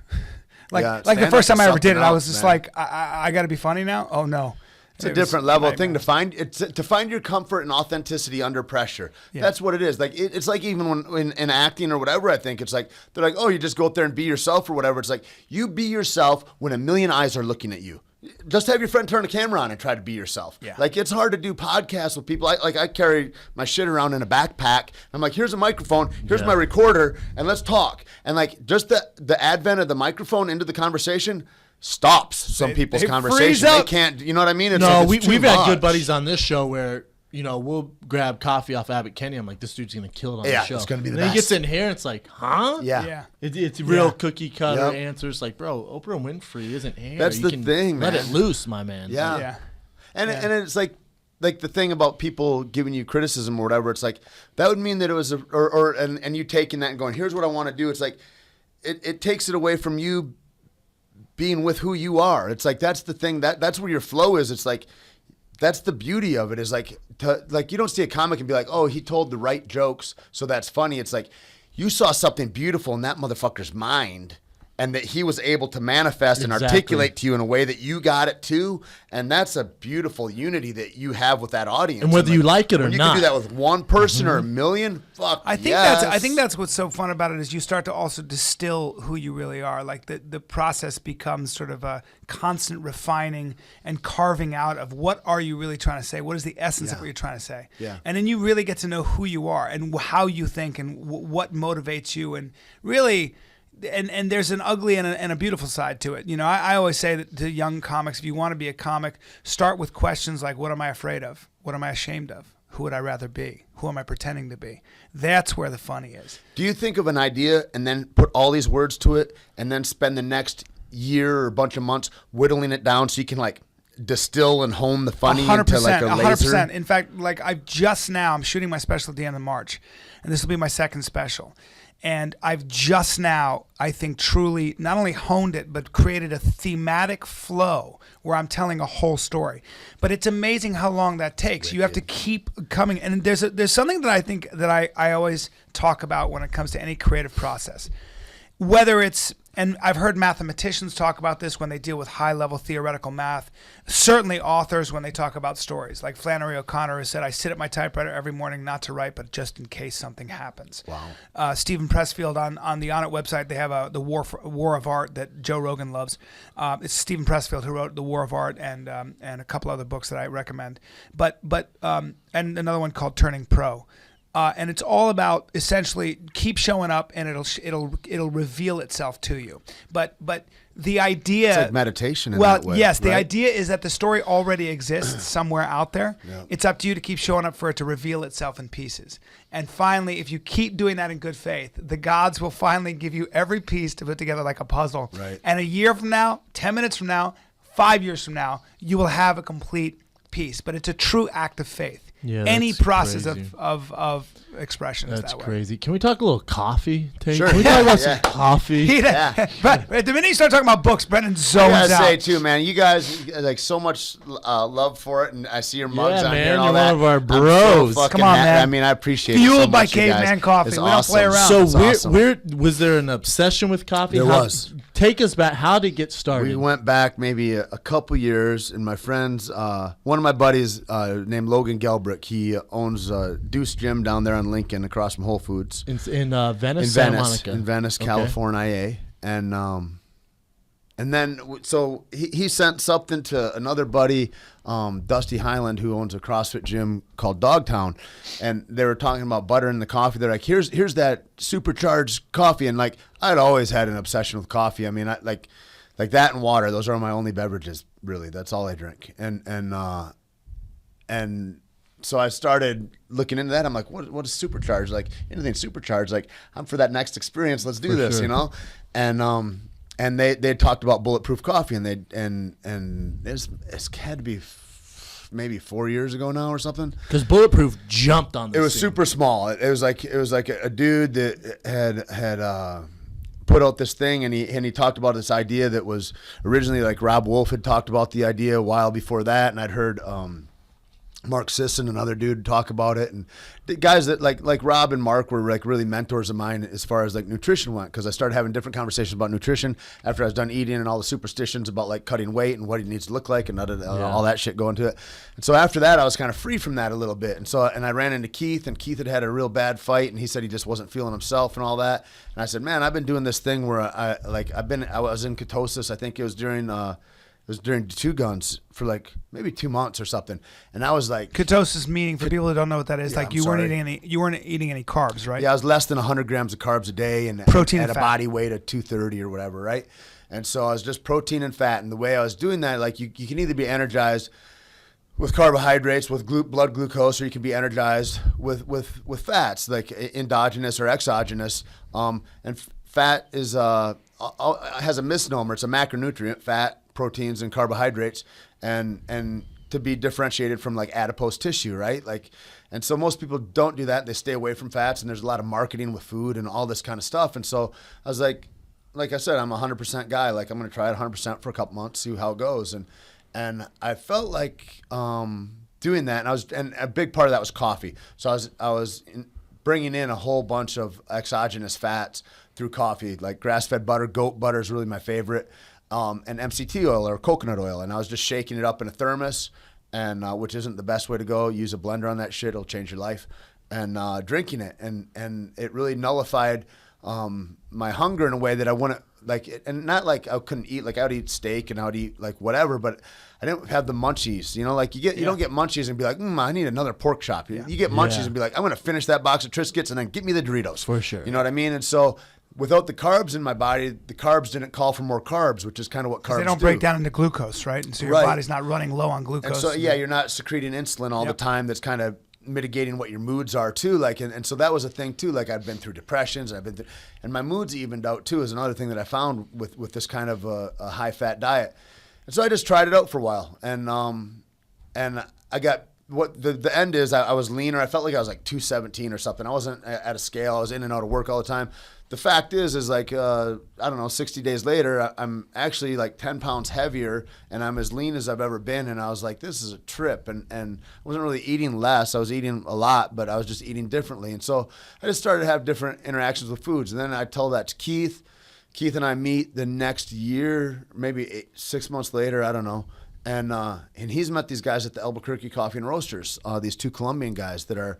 Like the first time I ever did it, I was just like, I got to be funny now? Oh, no. It's a different level thing to find. To find your comfort and authenticity under pressure. Yeah. That's what it is. Like it's like even when in acting or whatever, I think it's like they're like, oh, you just go out there and be yourself or whatever. It's like you be yourself when a million eyes are looking at you. Just have your friend turn a camera on and try to be yourself. Yeah. Like it's hard to do podcasts with people. I carry my shit around in a backpack. I'm like, here's a microphone, here's my recorder, and let's talk. And like just the advent of the microphone into the conversation stops some people's conversation. They can't. You know what I mean? We've had good buddies on this show where. You know, we'll grab coffee off Abbott Kenny. I'm like, this dude's going to kill it on the show. It's going to be the best. best. He gets in here, and it's like, huh? Yeah. It's real cookie cutter answers. Like, bro, Oprah Winfrey isn't here. That's the thing, man. Let it loose, my man. Yeah. And it's like the thing about people giving you criticism or whatever. It's like that would mean that it was and you taking that and going, here's what I want to do. It's like it takes it away from you being with who you are. It's like that's the thing that's where your flow is. It's like. That's the beauty of it is like you don't see a comic and be like, oh, he told the right jokes, so that's funny. It's like you saw something beautiful in that motherfucker's mind and that he was able to manifest and articulate to you in a way that you got it too. And that's a beautiful unity that you have with that audience. And whether you like it or not. You can do that with one person or a million, I think that's what's so fun about it is you start to also distill who you really are. Like the process becomes sort of a constant refining and carving out of what are you really trying to say? What is the essence of what you're trying to say? Yeah. And then you really get to know who you are and how you think and what motivates you. And really, and there's an ugly and a beautiful side to it. You know, I always say that to young comics, if you want to be a comic, start with questions like, what am I afraid of? What am I ashamed of? Who would I rather be? Who am I pretending to be? That's where the funny is. Do you think of an idea and then put all these words to it and then spend the next year or a bunch of months whittling it down so you can like distill and hone the funny into like a laser? 100%. In fact, like I'm shooting my special at the end of March, and this will be my second special. And I've just now, I think, truly not only honed it, but created a thematic flow where I'm telling a whole story. But it's amazing how long that takes. You have to keep coming. And there's something that I think that I always talk about when it comes to any creative process. Whether it's, and I've heard mathematicians talk about this when they deal with high-level theoretical math. Certainly authors when they talk about stories. Like Flannery O'Connor has said, I sit at my typewriter every morning not to write, but just in case something happens. Wow. Stephen Pressfield on the On It website, they have the War of Art that Joe Rogan loves. It's Stephen Pressfield who wrote The War of Art and a couple other books that I recommend. But and another one called Turning Pro. And it's all about essentially keep showing up, and it'll reveal itself to you. But the idea, it's like meditation. In that way, yes, the right? idea is that the story already exists somewhere out there. Yeah. It's up to you to keep showing up for it to reveal itself in pieces. And finally, if you keep doing that in good faith, the gods will finally give you every piece to put together like a puzzle. Right. And a year from now, 10 minutes from now, 5 years from now, you will have a complete piece. But it's a true act of faith. Yeah, Any that's process crazy. of expression is That's that way. crazy. Can we talk a little coffee, Tate? Sure. Can we talk about some coffee? But the minute you start talking about books, Brendan I zones gotta out. say too, man, you guys like so much love for it, and I see your mugs Yeah, on man, here and all you're that. one of our I'm so bros. fucking Come on, happy. man. I mean, I appreciate it Fueled so by much, you guys. Caveman coffee. It's We don't play awesome. around. So It's awesome. was there an obsession with coffee? There was. Take us back. How did it get started? We went back maybe a couple years, and my friends, one of my buddies named Logan Gelbrick, he owns Deuce Gym down there on Lincoln across from Whole Foods. in Venice, In Santa Venice, Monica. in Venice, Okay. California, and then so he sent something to another buddy, Dusty Highland, who owns a CrossFit gym called Dogtown, and they were talking about butter in the coffee. They're like, here's that supercharged coffee, and like I'd always had an obsession with coffee. I mean, I like that and water. Those are my only beverages, really. That's all I drink, and so I started looking into that. I'm like, what is supercharged? Like anything supercharged? Like I'm for that next experience. Let's do For this, sure. you know? And they talked about bulletproof coffee, and it's had to be maybe 4 years ago now or something. Because Bulletproof jumped on this. It was scene. super small. It was like a dude that had put out this thing, and he talked about this idea that was originally like Rob Wolf had talked about the idea a while before that, and I'd heard Mark Sisson, another dude, talk about it, and the guys that like Rob and Mark were like really mentors of mine as far as like nutrition went, because I started having different conversations about nutrition after I was done eating and all the superstitions about like cutting weight and what it needs to look like and all that shit going to it. And so after that, I was kind of free from that a little bit, and I ran into Keith, and Keith had a real bad fight, and he said he just wasn't feeling himself and all that. And I said, man, I've been doing this thing where I was in ketosis. I think it was during Two Guns for like maybe 2 months or something, and I was like, Ketosis meaning, for people who don't know what that is, Yeah, like I'm you weren't sorry. eating any carbs, right? yeah, I was less than 100 grams of carbs a day, and Protein at and a fat. body weight of 230 or whatever, right? And so I was just protein and fat, and the way I was doing that, like you can either be energized with carbohydrates, with blood glucose, or you can be energized with fats, like endogenous or exogenous. And fat is has a misnomer. It's a macronutrient, fat, proteins, and carbohydrates, and to be differentiated from like adipose tissue, right? Like, and so most people don't do that. They stay away from fats, and there's a lot of marketing with food and all this kind of stuff. And so I was like I said, I'm a 100% guy. Like I'm going to try it 100% for a couple months, see how it goes. And I felt like doing that, and a big part of that was coffee. So I was bringing in a whole bunch of exogenous fats through coffee, like grass-fed butter. Goat butter is really my favorite, and MCT oil or coconut oil. And I was just shaking it up in a thermos, and which isn't the best way to go. Use a blender on that shit; it'll change your life. And drinking it, and it really nullified my hunger in a way that I wouldn't like. And not like I couldn't eat. Like I would eat steak and I would eat like whatever, but I didn't have the munchies. You know, like you don't get munchies and be like, I need another pork chop. You get munchies and be like, I'm gonna finish that box of Triscuits and then get me the Doritos. For sure. You know what I mean? And so without the carbs in my body, the carbs didn't call for more carbs, which is kind of what carbs do. They don't break down into glucose, right? And so your body's not running low on glucose. And so, you're not secreting insulin all the time. That's kind of mitigating what your moods are too. Like, and so that was a thing too. Like I'd been through depressions. And my moods evened out too is another thing that I found with this kind of a high fat diet. And so I just tried it out for a while. And I got, what the end is, I was leaner. I felt like I was like 217 or something. I wasn't at a scale. I was in and out of work all the time. The fact is like, I don't know, 60 days later, I'm actually like 10 pounds heavier and I'm as lean as I've ever been. And I was like, this is a trip. And I wasn't really eating less. I was eating a lot, but I was just eating differently. And so I just started to have different interactions with foods. And then I told that to Keith. Keith and I meet the next year, maybe 6 months later, I don't know. And he's met these guys at the Albuquerque Coffee and Roasters, these two Colombian guys that are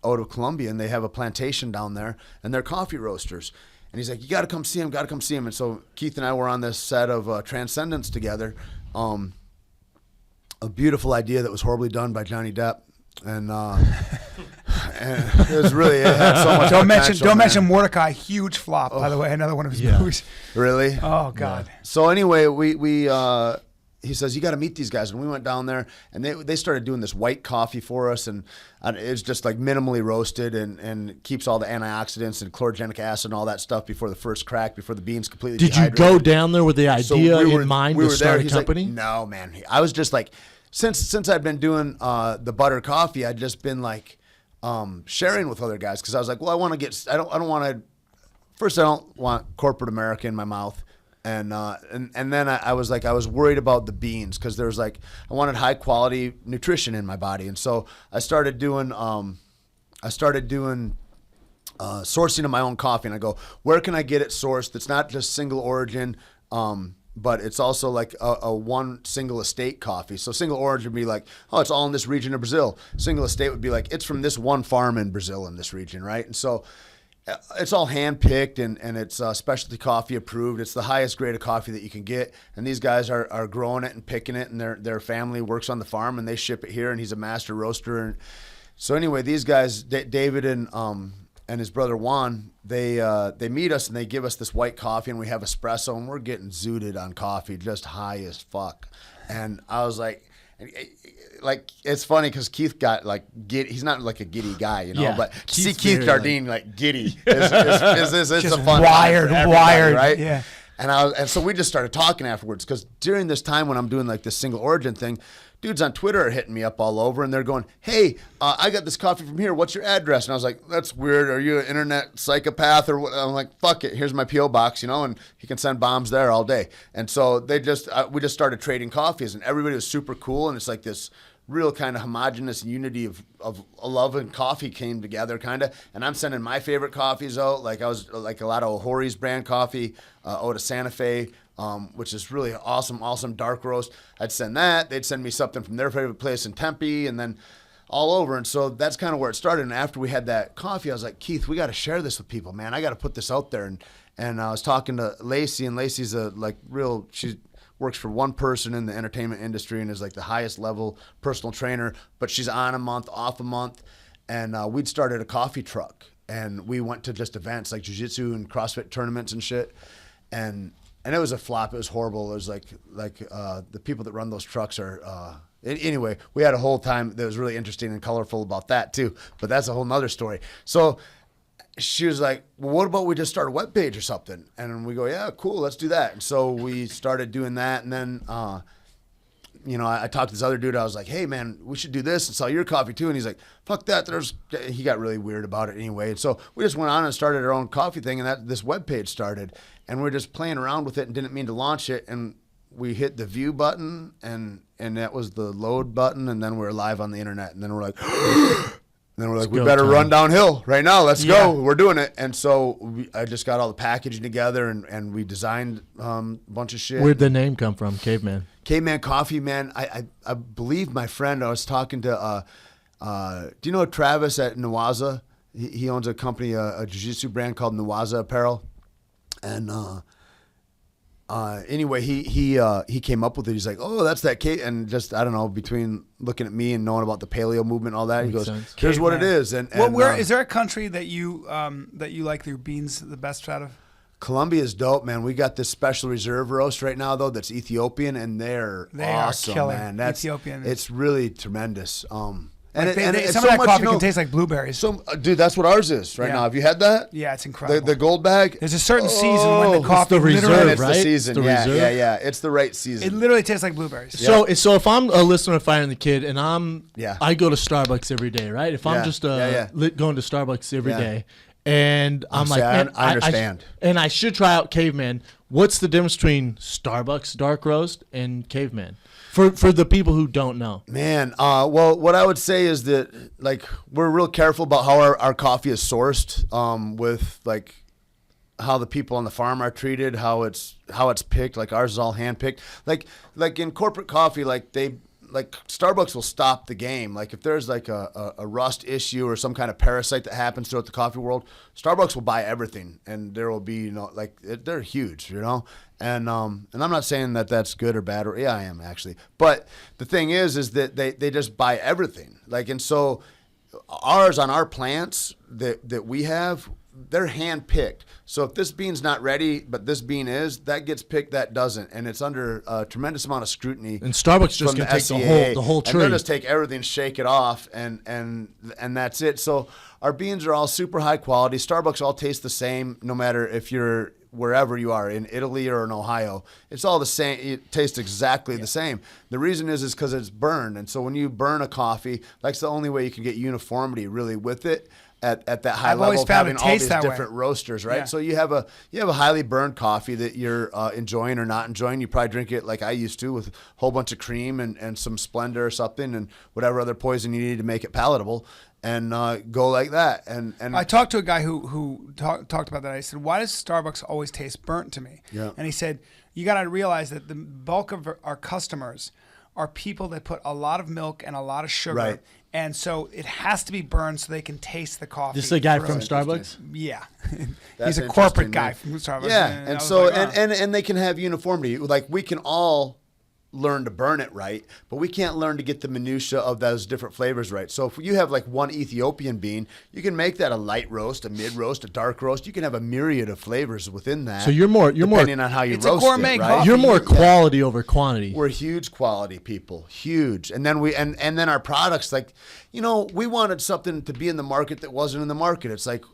out of Colombia, and they have a plantation down there, and they're coffee roasters. And he's like, you got to come see him, And so Keith and I were on this set of Transcendence together, a beautiful idea that was horribly done by Johnny Depp. And it was really, it had so much Don't mention Mordecai, huge flop, by the way, another one of his movies. Really? Oh, God. Yeah. So anyway, he says, you got to meet these guys. And we went down there, and they started doing this white coffee for us, and it's just like minimally roasted and keeps all the antioxidants and chlorogenic acid and all that stuff before the first crack, before the beans completely dehydrated. Did you go down there with the idea in mind to start a company? Like, no, man. I was just like, since I'd been doing the butter coffee, I'd just been like sharing with other guys, because I was like, well, I don't want corporate America in my mouth. And then I was like, I was worried about the beans, because there was like, I wanted high quality nutrition in my body. And so I started doing sourcing of my own coffee. And I go, where can I get it sourced? That's not just single origin, but it's also like a one single estate coffee. So single origin would be like, oh, it's all in this region of Brazil. Single estate would be like, it's from this one farm in Brazil in this region, right? And so it's all hand-picked, and it's specialty coffee approved. It's the highest grade of coffee that you can get. And these guys are growing it and picking it, and their family works on the farm, and they ship it here, and he's a master roaster. And so anyway, these guys, David and his brother Juan, they meet us, and they give us this white coffee, and we have espresso, and we're getting zooted on coffee, just high as fuck. And I was like, it's funny because Keith got like he's not like a giddy guy, you know. Yeah, but to see Keith Jardine like giddy is a fun wired, right? Yeah. And so we just started talking afterwards, because during this time when I'm doing like this single origin thing, dudes on Twitter are hitting me up all over, and they're going, hey, I got this coffee from here. What's your address? And I was like, that's weird. Are you an internet psychopath or what? I'm like, fuck it. Here's my P.O. box, you know, and he can send bombs there all day. And so we just started trading coffees, and everybody was super cool. And it's like this real kind of homogenous unity of love and coffee came together kind of. And I'm sending my favorite coffees out. Like I was like a lot of Ohori's brand coffee, out of Santa Fe, which is really awesome dark roast. I'd send that. They'd send me something from their favorite place in Tempe, and then all over. And so that's kind of where it started. And after we had that coffee, I was like, Keith, we got to share this with people, man. I got to put this out there. And I was talking to Lacey, and Lacey's she works for one person in the entertainment industry and is like the highest level personal trainer, but she's on a month, off a month. And we'd started a coffee truck, and we went to just events like jiu-jitsu and CrossFit tournaments and shit. And it was a flop. It was horrible. It was like the people that run those trucks are, anyway, we had a whole time that was really interesting and colorful about that too, but that's a whole nother story. So she was like, well, what about we just start a webpage or something? And we go, yeah, cool, let's do that. And so we started doing that. And then, I talked to this other dude. I was like, hey, man, we should do this and sell your coffee too. And he's like, fuck that. He got really weird about it anyway. And so we just went on and started our own coffee thing. And this webpage started. And we're just playing around with it and didn't mean to launch it. And we hit the view button, and that was the load button. And then we were live on the internet. And then we're like... And then we're like, we better run downhill right now. Let's go. We're doing it. And so I just got all the packaging together, and we designed a bunch of shit. Where'd the name come from, Caveman? Caveman Coffee, man. I believe my friend, I was talking to, do you know Travis at Nawaza? He owns a company, a jiu-jitsu brand called Nawaza Apparel. And anyway, he came up with it. He's like, oh, that's that cake, and just I don't know, between looking at me and knowing about the paleo movement and all that, he goes, here's what it is. And where is there a country that you like your beans the best out of? Colombia is dope, man. We got this special reserve roast right now though that's Ethiopian, and they awesome, are killer. Man. That's Ethiopian. It's really tremendous. Some of that coffee can taste like blueberries. Dude, that's what ours is right now. Have you had that? Yeah, it's incredible. The gold bag. There's a certain season when the coffee the reserve, it's right? the season. It's the reserve. Yeah. It's the right season. It literally tastes like blueberries. So if I'm a listener of Fire and the Kid and I go to Starbucks every day, right? If I'm just going to Starbucks every day, and I'm like, man, I understand. And I should try out Caveman. What's the difference between Starbucks dark roast and Caveman? For the people who don't know. Man, well, what I would say is that, like, we're real careful about how our coffee is sourced, with, like, how the people on the farm are treated, how it's picked. Like, ours is all hand-picked. Like in corporate coffee, Starbucks will stop the game. Like, if there's, like, a rust issue or some kind of parasite that happens throughout the coffee world, Starbucks will buy everything, and there will be, they're huge, And I'm not saying that that's good or bad, or I am actually. But the thing is that they just buy everything. Like, and so ours on our plants that we have, they're hand picked. So if this bean's not ready, but this bean is, that gets picked, that doesn't, and it's under a tremendous amount of scrutiny. And Starbucks just can take the whole tree. And they'll just take everything, shake it off, and that's it. So our beans are all super high quality. Starbucks all taste the same, no matter if you're wherever you are, in Italy or in Ohio. It's all the same. It tastes exactly the same. The reason is because it's burned. And so when you burn a coffee, that's the only way you can get uniformity really with it at that high level of having all these different roasters, right? Yeah. So you have a highly burned coffee that you're enjoying or not enjoying. You probably drink it like I used to, with a whole bunch of cream and some Splenda or something and whatever other poison you need to make it palatable. And go like that. And I talked to a guy who talked about that. I said, why does Starbucks always taste burnt to me? Yeah. And he said, you got to realize that the bulk of our customers are people that put a lot of milk and a lot of sugar. Right. And so it has to be burned so they can taste the coffee. This is a guy from Starbucks? Yeah. That's he's a corporate guy from Starbucks. Yeah. And so, like, and they can have uniformity. Like, we can all learn to burn it right, but we can't learn to get the minutia of those different flavors right. So if you have like one Ethiopian bean, you can make that a light roast, a mid roast, a dark roast. You can have a myriad of flavors within that. So you're more depending on how you roast a gourmet it, right? coffee. You're more quality over quantity. We're huge quality people, huge. And then and then our products, like, we wanted something to be in the market that wasn't in the market. It's like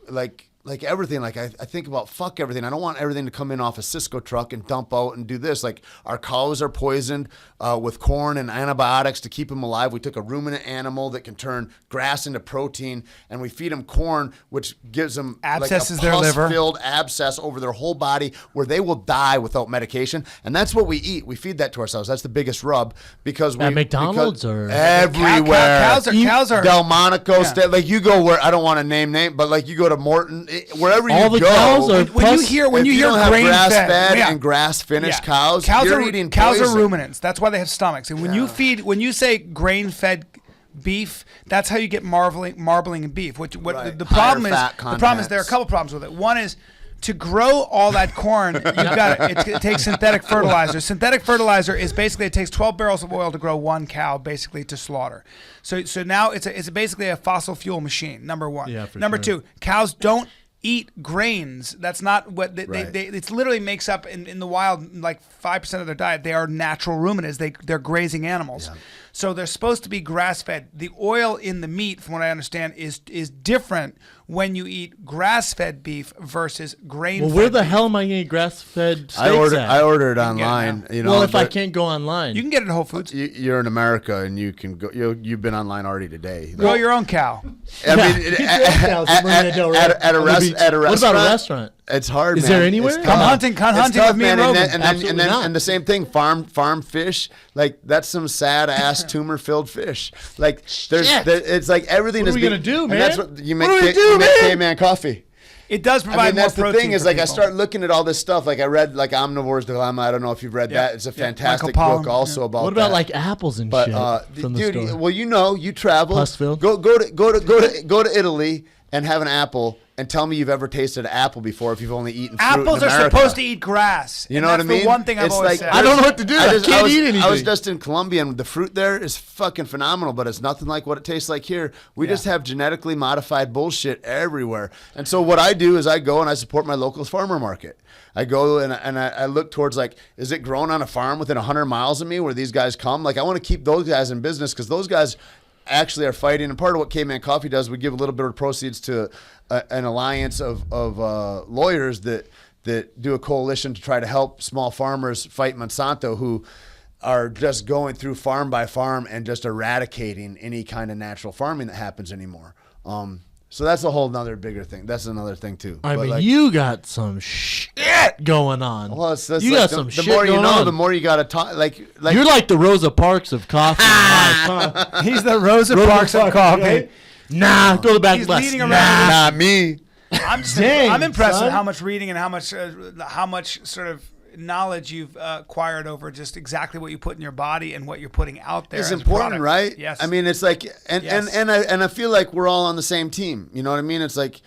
everything, like I think about fuck everything. I don't want everything to come in off a Cisco truck and dump out and do this. Like, our cows are poisoned with corn and antibiotics to keep them alive. We took a ruminant animal that can turn grass into protein, and we feed them corn, which gives them abscesses like a their liver, filled abscess over their whole body, where they will die without medication. And that's what we eat. We feed that to ourselves. That's the biggest rub, because at McDonald's or everywhere. Cows are Delmonico, like, you go where I don't want to name, but like you go to Morton. Wherever all you the go, cows are when you hear grass fed and grass finished cows are eating cows poison. are ruminants. That's why they have stomachs. And when you say grain fed beef, that's how you get marbling in beef. The problem is there are a couple problems with it. One is, to grow all that corn, it takes synthetic fertilizer. Synthetic fertilizer is basically, it takes 12 barrels of oil to grow one cow, basically, to slaughter. So now it's basically a fossil fuel machine. Number one. Yeah, for number sure. two, cows don't eat grains. That's not what they it literally makes up in the wild like 5% of their diet. They are natural ruminants. They're grazing animals. Yeah. So they're supposed to be grass-fed. The oil in the meat, from what I understand, is different when you eat grass-fed beef versus grain-fed. Well, where the beef. hell am I getting grass-fed steaks I ordered online. Well, if I can't go online, you can get it at Whole Foods. You're in America, and you can go. You've been online already today. Grow your own cow. I mean, at a restaurant. What about a restaurant? It's hard. Is there anywhere? Come hunting with me and Rogan. And the same thing. Farm fish. Like, that's some sad ass tumor-filled fish. Like, it's like everything what is. What are we gonna do, man? That's what you make. What do we do, you make man? Caveman coffee. It does provide more that's protein. The thing is, like, people. I start looking at all this stuff. Like, I read like Omnivore's Dilemma. I don't know if you've read that. It's a fantastic book also about. What about that. like apples and shit from the dude, store? well, you travel. Pussville. Go to Italy and have an apple, and tell me you've ever tasted an apple before if you've only eaten fruit Apples in are America. supposed to eat grass. You know what I mean? The one thing I've It's always like, said. I don't know what to do. I can't eat anything. I was just in Colombia, and the fruit there is fucking phenomenal, but it's nothing like what it tastes like here. We just have genetically modified bullshit everywhere. And so what I do is I go and I support my local farmer market. I go and I look towards, like, is it grown on a farm within 100 miles of me where these guys come? Like, I want to keep those guys in business because those guys actually are fighting. And part of what Caveman Coffee does, we give a little bit of proceeds to an alliance of lawyers that do a coalition to try to help small farmers fight Monsanto, who are just going through farm by farm and just eradicating any kind of natural farming that happens anymore. So that's a whole nother bigger thing. That's another thing too. I But, mean, like, you got some shit going on. well, it's you got some the shit more you going know, on. the more you got to talk. Like You're like the Rosa Parks of coffee. He's the Rosa Parks of coffee. Right? Nah, go back He's left. leading around. Nah. not me. I'm impressed son. with how much reading and how much sort of knowledge you've acquired over just exactly what you put in your body and what you're putting out there. It's as a important, product. right? Yes. I mean, it's like, Yes. and I feel like we're all on the same team. You know what I mean? It's like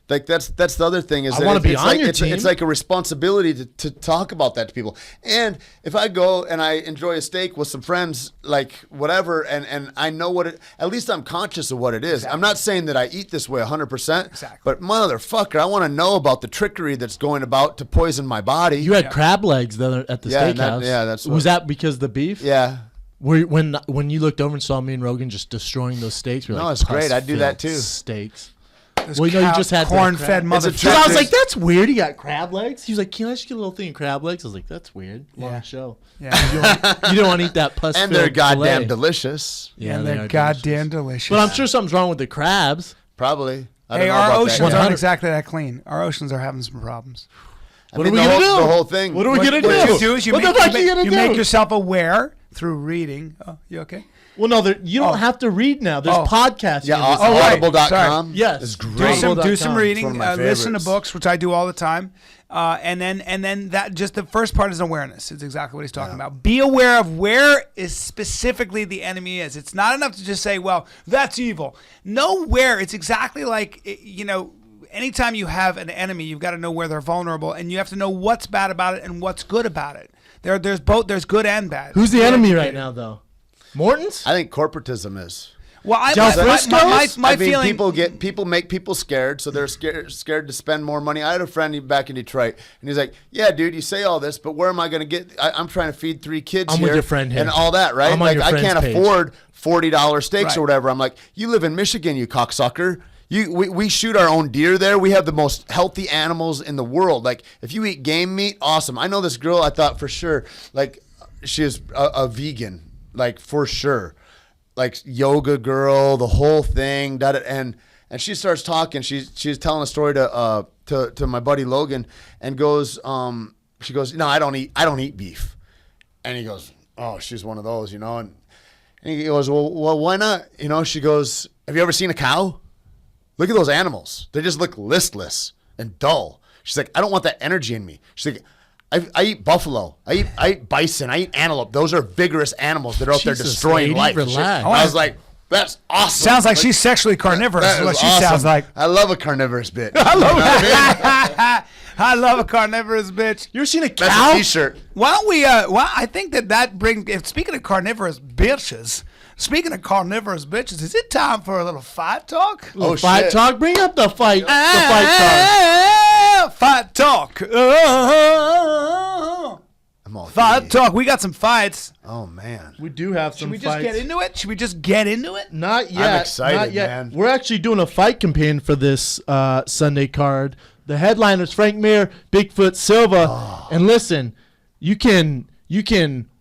that's the other thing is I that wanna it's be on like, your it's, team. it's like a responsibility to talk about that to people. And if I go and I enjoy a steak with some friends, like whatever, and I know what it, at least I'm conscious of what it is. Exactly. I'm not saying that I eat this way 100%. Exactly. But motherfucker, I want to know about the trickery that's going about to poison my body. You had crab legs the other, at the Yeah, and steakhouse. that's Was what- that because of the beef? Yeah. When you looked over and saw me and Rogan just destroying those steaks, you're No, like, it's great. I'd do that pus-filled too. Steaks. Those Well, you know, you just had the corn-fed crab- mother. It's a Because I was There's- like, that's weird. He got crab legs. He was like, can I just get a little thing of crab legs? I was like, that's weird. Long Yeah. show. Yeah. You don't want to eat that pus. And they're goddamn delicious. Yeah, and they they're are goddamn delicious. delicious. But I'm sure something's wrong with the crabs. Probably. I don't Hey, know our about that oceans yet. aren't 100 exactly that clean. Our oceans are having some problems. What I are mean, we the gonna whole- do? The whole thing. What are we gonna What do? you do is you What make, the fuck you are you make, gonna you do? make yourself aware through reading. Oh, you okay? Well, no, you don't Oh. have to read now. There's Oh. podcasts. Yeah, you can listen oh, to. right. audible.com. Yes. Is Do great. some- Do some Audible.com. reading, It's one of my listen to favorites. books, which I do all the time, and then that just the first part is awareness. It's exactly what he's talking about. Be aware of where is specifically the enemy is. It's not enough to just say, "Well, that's evil." Know where. It's exactly like anytime you have an enemy, you've got to know where they're vulnerable, and you have to know what's bad about it and what's good about it. There's both. There's good and bad. Who's the Be enemy educated. right now, though? Morton's? I think corporatism is. Well, Del my Frisco's? feeling. People make people scared, so they're scared to spend more money. I had a friend back in Detroit, and he's like, "Yeah, dude, you say all this, but where am I going to get? I'm trying to feed 3 kids I'm here, with your friend here. and all that, right? I'm on Like your I friend's can't page. afford $40 steaks Right. or whatever." I'm like, "You live in Michigan, you cocksucker." We shoot our own deer there. We have the most healthy animals in the world. Like, if you eat game meat, awesome. I know this girl, I thought for sure, like, she is a vegan, like, for sure. Like, yoga girl, the whole thing. And she starts talking. She's telling a story to my buddy Logan, and she goes, "No, I don't eat beef." And he goes, "Oh, she's one of those, And he goes, well, why not? She goes, "Have you ever seen a cow? Look at those animals. They just look listless and dull." She's like, "I don't want that energy in me." She's like, I eat buffalo. I eat bison. I eat antelope. Those are vigorous animals that are out there Jesus, destroying lady, life. relax. I was like, that's awesome. Sounds like she's sexually carnivorous. That Is what is she awesome. sounds like. I love a carnivorous bitch. I love a carnivorous bitch. You ever seen a That's cow? a t-shirt. Why don't we? I think that brings. Speaking of carnivorous bitches, is it time for a little fight talk? Little Oh, fight shit. talk. Bring up the fight. The fight talk. Fight talk. I'm all Fight giddy. talk. We got some fights. Oh, man. We do have some Should we just fights. get into it? Should we just get into it? Not yet. excited, not yet. man. We're actually doing a fight campaign for this Sunday card. The headliners: Frank Mir, Bigfoot Silva. Oh. And listen, you can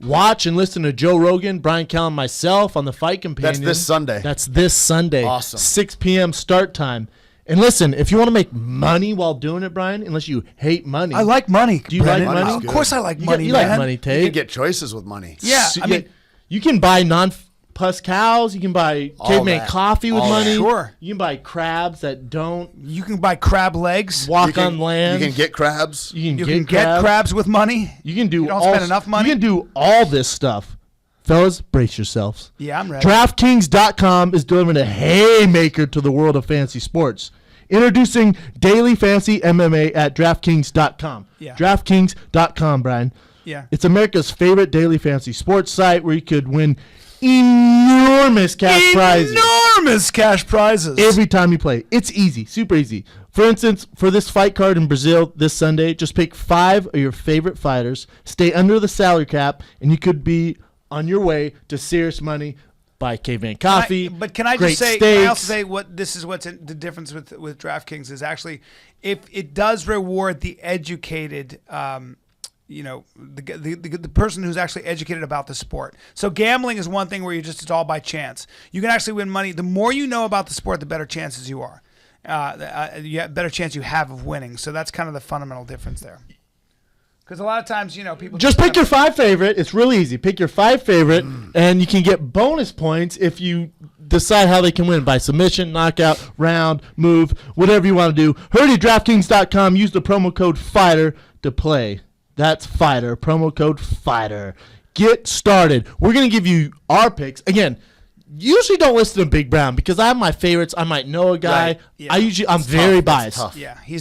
watch and listen to Joe Rogan, Brian Callen, myself on the fight campaign. That's this Sunday. That's this Sunday. Awesome. 6 p.m. start time. And listen, if you want to make money while doing it, Brian, unless you hate money, I like money. Do you like Brendan. money? Of course, I like you, money. you man. like money, You Tate. can get choices with money. Yeah, So I mean, you can buy non-pus cows. You can buy All caveman that. coffee with All money. that. Sure. You can buy crabs that don't you can buy crab legs. walk You can, on land. You can get crabs. You You can get crabs with money. You can do. You don't all, spend enough money? You can do all this stuff, fellas. Brace yourselves. Yeah, I'm ready. DraftKings.com is delivering a haymaker to the world of fantasy sports. Introducing Daily Fantasy MMA at DraftKings.com. Yeah. DraftKings.com, Brian. Yeah. It's America's favorite daily fantasy sports site where you could win enormous cash prizes. Enormous cash prizes. Every time you play. It's easy, super easy. For instance, for this fight card in Brazil this Sunday, just pick 5 of your favorite fighters, stay under the salary cap, and you could be on your way to serious money. Buy Caveman coffee. But can I great just say? steaks. Can I also say what's the difference with DraftKings is actually if it does reward the educated. The person who's actually educated about the sport. So gambling is one thing where it's all by chance. You can actually win money. The more you know about the sport, the better chances you are. Better chance you have of winning. So that's kind of the fundamental difference there. Because a lot of times, people just pick your 5 favorite. It's really easy. Pick your 5 favorite, and you can get bonus points if you decide how they can win by submission, knockout, round, move, whatever you want to do. Hurry to DraftKings.com. Use the promo code FIGHTER to play. That's FIGHTER. Promo code FIGHTER. Get started. We're going to give you our picks. Again, usually don't listen to Big Brown because I have my favorites. I might know a guy. Right. Yeah. I'm very biased. Tough. Yeah, he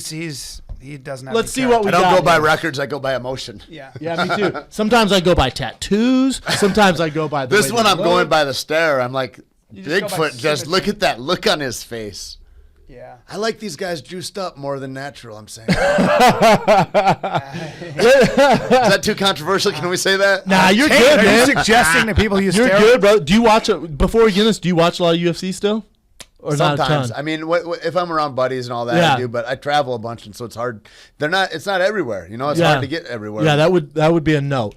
doesn't have. Let's any see what we I don't got go by here. records. I go by emotion. Yeah. Yeah, me too. Sometimes I go by tattoos. Sometimes I go by the This way one they I'm look. going by the stare. I'm like, just go by Bigfoot, just symmetry. look at that look on his face. Yeah. I like these guys juiced up more than natural, I'm saying. Is that too controversial? Can we say that? Nah, you're Hey, good, are man. you suggesting that people use You're steroids? good, bro. Do you watch it before we get this? Do you watch a lot of UFC still, or not a Sometimes. ton? I mean, if I'm around buddies and all that, Yeah. I do. But I travel a bunch, and so it's hard. It's not everywhere. It's Yeah. hard to get everywhere. Yeah, that would be a no.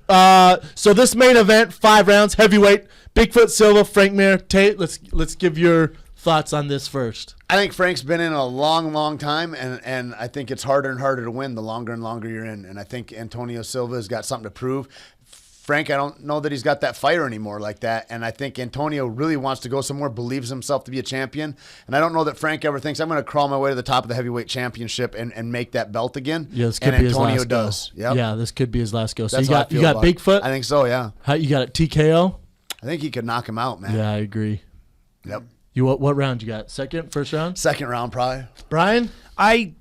So this main event, 5 rounds, heavyweight, Bigfoot Silva, Frank Mir, Tate. Let's give your thoughts on this first. I think Frank's been in a long, long time, and I think it's harder and harder to win the longer and longer you're in. And I think Antonio Silva has got something to prove. Frank, I don't know that he's got that fire anymore like that. And I think Antonio really wants to go somewhere, believes himself to be a champion. And I don't know that Frank ever thinks, I'm going to crawl my way to the top of the heavyweight championship and make that belt again. Yeah, this could and be his Antonio last does. go. Yep. Yeah, this could be his last go. So That's you how I got feel about it. Bigfoot. I think so, yeah. How you got it? TKO. I think he could knock him out, man. Yeah, I agree. Yep. You what round you got? Second, first round? Second round, probably. Brian? I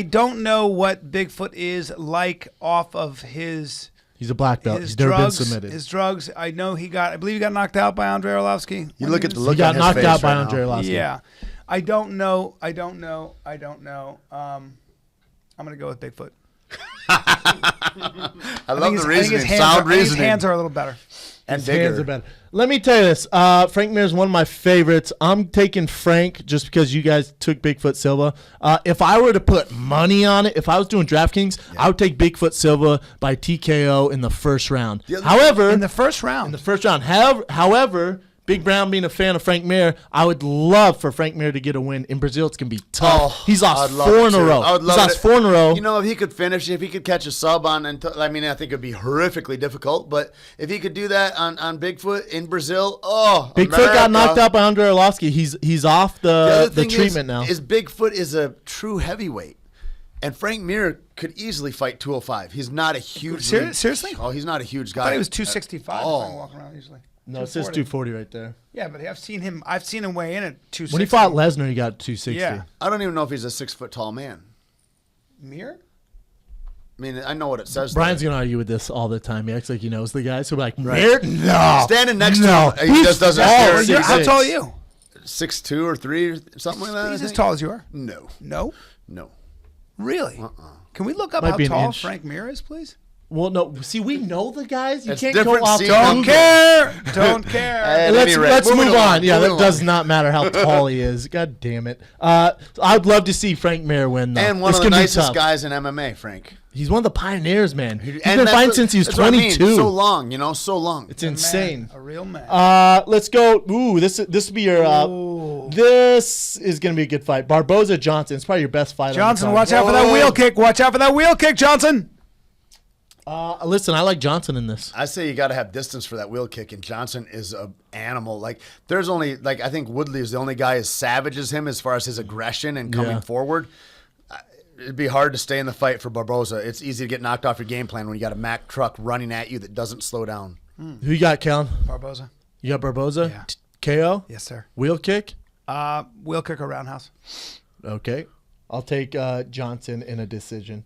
don't know what Bigfoot is like off of his He's a black belt. his He's never drugs. been submitted. His drugs. I believe he got knocked out by Andre Arlovsky. You look at the He look got on his knocked face out by right Andre now. Arlovsky. Yeah, I don't know. I'm gonna go with Bigfoot. I love the reasoning. His Sound his reasoning. hands are a little better. and His hands bigger. are better. Let me tell you this. Frank Mir is one of my favorites. I'm taking Frank just because you guys took Bigfoot Silva. If I were to put money on it, if I was doing DraftKings, I would take Bigfoot Silva by TKO in the first round. The other- However, In the first round. However, Big Brown being a fan of Frank Mir, I would love for Frank Mir to get a win. In Brazil, it's going to be tough. He's lost I'd love 4 it in a too. row. I would He's love lost it. 4 in a row. You know, if he could finish, if he could catch a sub on, I think it'd be horrifically difficult. But if he could do that on Bigfoot in Brazil, Bigfoot got knocked out by Andre Arlovsky. He's off the thing treatment now. Is Bigfoot is a true heavyweight, and Frank Mir could easily fight 205. He's not a huge. Seriously? Oh, he's not a huge I guy. thought he was 265 Oh. walking around usually. No, it says 240 right there. Yeah, but I've seen him weigh in at 260. When he fought Lesnar, he got 260. Yeah. I don't even know if he's a 6 foot tall man. Mir? I mean, I know what it says. Brian's there. going to argue with this all the time. He acts like he knows the guy. So we're like, Right. Mir? No. Standing next No. to him, he just doesn't. tall. stare. You're- How 6'6". tall are you? 6'2" or 3 or something like that. He's I as think. tall as you are. No, No? no. Really? Can we look up Might how be an tall inch. Frank Mir is, please? Well, no. See, we know the guys. You It's can't go different off. seeing Don't Google. care. Don't care. At Let's any rate, move moving on. along, Yeah, that moving does along. not matter how tall he is. God damn it. I'd love to see Frank Mir win. Though. And one It's of the gonna be nicest tough. guys in MMA, Frank. He's one of the pioneers, man. He's And been that's fighting what- since he was that's what I mean. 22. So long, so long. It's insane. A real man. Let's go. Ooh, this will be your. Ooh. This is gonna be a good fight. Barboza Johnson. It's probably your best fight. Johnson, on the card. watch out for that Whoa. wheel kick. Watch out for that wheel kick, Johnson. Listen, I like Johnson in this. I say you got to have distance for that wheel kick, and Johnson is an animal. Like there's only I think Woodley is the only guy as savage as him as far as his aggression and coming Yeah. forward. It'd be hard to stay in the fight for Barboza. It's easy to get knocked off your game plan when you got a Mack truck running at you that doesn't slow down. Who you got, Kellen? Barboza. You got Barboza? Yeah. KO? Yes, sir. Wheel kick? Wheel kick or roundhouse. Okay. I'll take Johnson in a decision.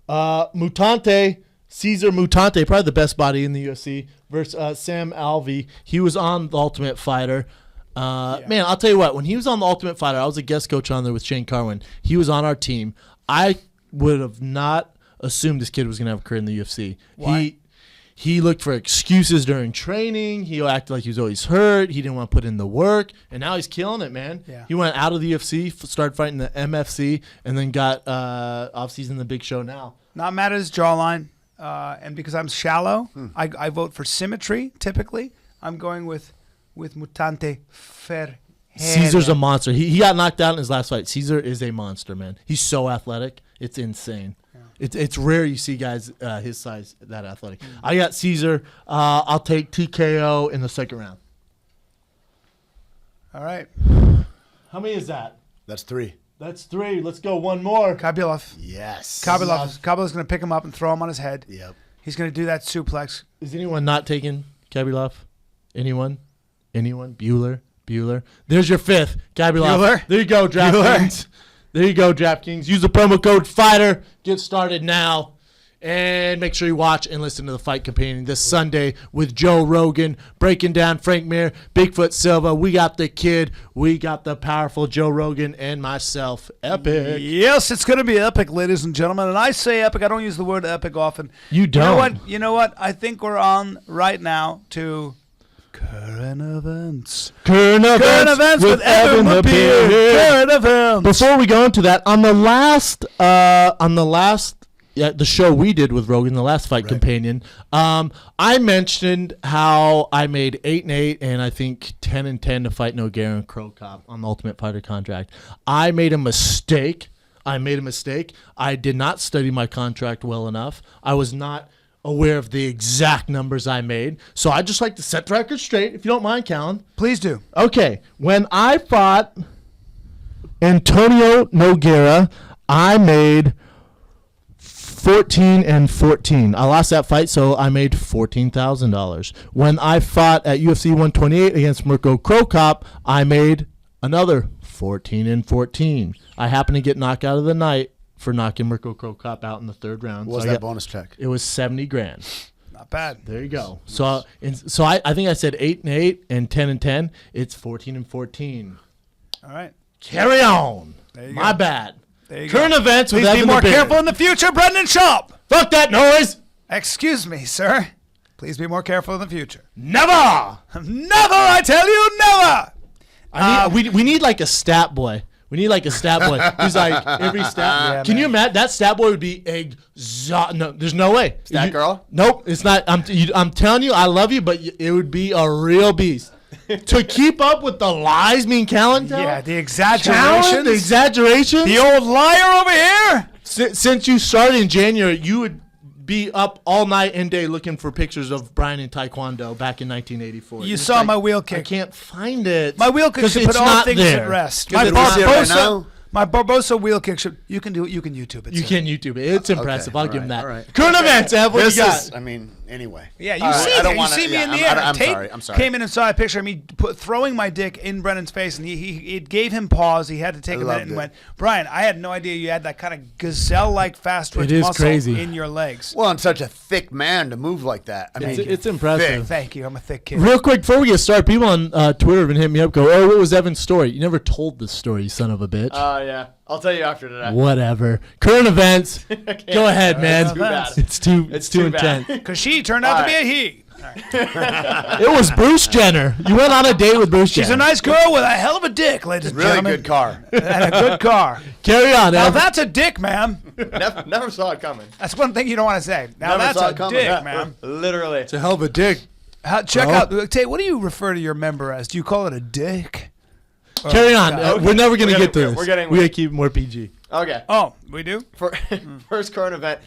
Mutante, Cesar Mutante, probably the best body in the UFC, versus Sam Alvey. He was on The Ultimate Fighter. Man, I'll tell you what. When he was on The Ultimate Fighter, I was a guest coach on there with Shane Carwin. He was on our team. I would have not assumed this kid was going to have a career in the UFC. Why? He looked for excuses during training. He acted like he was always hurt. He didn't want to put in the work. And now he's killing it, man. Yeah. He went out of the UFC, started fighting the MFC, and then got off-season the big show now. Not mad at his jawline. And because I'm shallow, I vote for symmetry, typically. I'm going with Mutante Ferreira. Caesar's a monster. He got knocked out in his last fight. Caesar is a monster, man. He's so athletic. It's insane. It's rare you see guys his size that athletic. I got Caesar. I'll take TKO in the second round. All right. How many is that? That's 3. That's 3. Let's go one more. Yes. Kabilov is going to pick him up and throw him on his head. Yep. He's going to do that suplex. Is anyone not taking Kabilov? Anyone? Bueller? There's your 5th. Kabilov. Bueller? There you go, DraftKings. There you go, DraftKings. Use the promo code FIGHTER. Get started now. And make sure you watch and listen to the Fight Companion this Sunday with Joe Rogan, breaking down Frank Mir, Bigfoot Silva. We got the kid. We got the powerful Joe Rogan and myself. Epic. Yes, it's going to be epic, ladies and gentlemen. And I say epic. I don't use the word epic often. You don't. You know what? I think we're on right now to current events. Current events with Evan Lapierre. Current events. Before we go into that, on the last the show we did with Rogan, the last Fight Companion, I mentioned how I made 8-8 and I think 10-10 to fight Nogueira and Crow Cop on the Ultimate Fighter contract. I made a mistake. I did not study my contract well enough. I was not aware of the exact numbers I made. So I just like to set the record straight, if you don't mind, Callan. Please do. Okay. When I fought Antonio Nogueira, I made 14-14. I lost that fight, so I made $14,000. When I fought at UFC 128 against Mirko Crow Cop, I made another 14-14. I happened to get knocked out of the night for knocking Mirko Crow Cop out in the 3rd round. What was that bonus check? It was $70,000. Not bad. There you go. So I think I said 8-8 and 10-10. It's 14-14. All right. Carry on. There you My go. bad. There you Current go. events with Please be Evan more Lapierre. careful in the future, Brendan Schaub. Fuck that noise. Excuse me, sir. Please be more careful in the future. Never. Never, I tell you, never. We need like a stat boy. We need like a stat boy who's like every stat. Yeah, Can man. you imagine that stat boy would be no? There's no way. Stat girl? Nope. It's not. I'm telling you, I love you, but it would be a real beast. To keep up with the lies me and Callan tell? Yeah, the Callan, exaggerations. the exaggerations. The old liar over here. Since you started in January, you would be up all night and day looking for pictures of Brian in Taekwondo back in 1984. You It's saw my wheel I kick. can't find it. My wheel kick 'Cause should it's put all not things there. at rest. Is it right now? My Barbosa wheel kick should. You can YouTube it. You sir. can YouTube it. It's impressive. I'll give him that. all right. Current events, Ev. What you got? Anyway. Yeah, you All right, see, I don't you wanna- see me yeah, in the I'm- air. I'm Tate sorry, I'm sorry. came in and saw a picture of me throwing my dick in Brennan's face, and it gave him pause. He had to take a minute loved and it. went, Brian, I had no idea you had that kind of gazelle-like fast twitch It is muscle crazy. in your legs. Well, I'm such a thick man to move like that. I mean, It's impressive. Thank you. I'm a thick kid. Real quick, before we get started, people on Twitter have been hitting me up, go, oh, what was Evan's story? You never told this story, you son of a bitch. Yeah. I'll tell you after today. Whatever. Current events. Go ahead, man. It's too bad. It's too intense. Because she turned out to be a he. It was Bruce Jenner. You went on a date with Bruce She's Jenner. a nice girl with a hell of a dick, ladies and really gentlemen. good car. And a good car. Carry on, Now Ev. that's a dick, ma'am. Never saw it coming. That's one thing you don't want to say. Now Never that's saw a it coming. dick, Yeah. ma'am. Literally. It's a hell of a dick. Check Bro. out. Tate, what do you refer to your member as? Do you call it a dick? Carry on. Okay. We're never going to We're get through getting- this. we're getting- We got to keep it more PG. Okay. Oh, we do? First current event.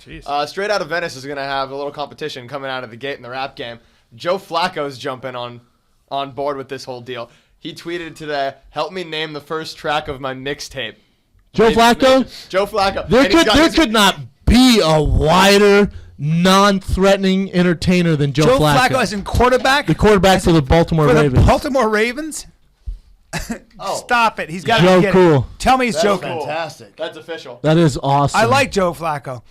Straight Out of Venice is going to have a little competition coming out of the gate in the rap game. Joe Flacco's jumping on board with this whole deal. He tweeted today, "Help me name the first track of my mixtape." Joe Flacco? Joe Flacco. There And he's got- could not be a wider, non-threatening entertainer than Joe Joe Flacco. Flacco as in quarterback? The quarterback for the Baltimore for the Ravens. Baltimore Ravens? Stop it. He's got to Joe get Cool. it. Tell me he's That's joking. fantastic. That's official. That is awesome. I like Joe Flacco.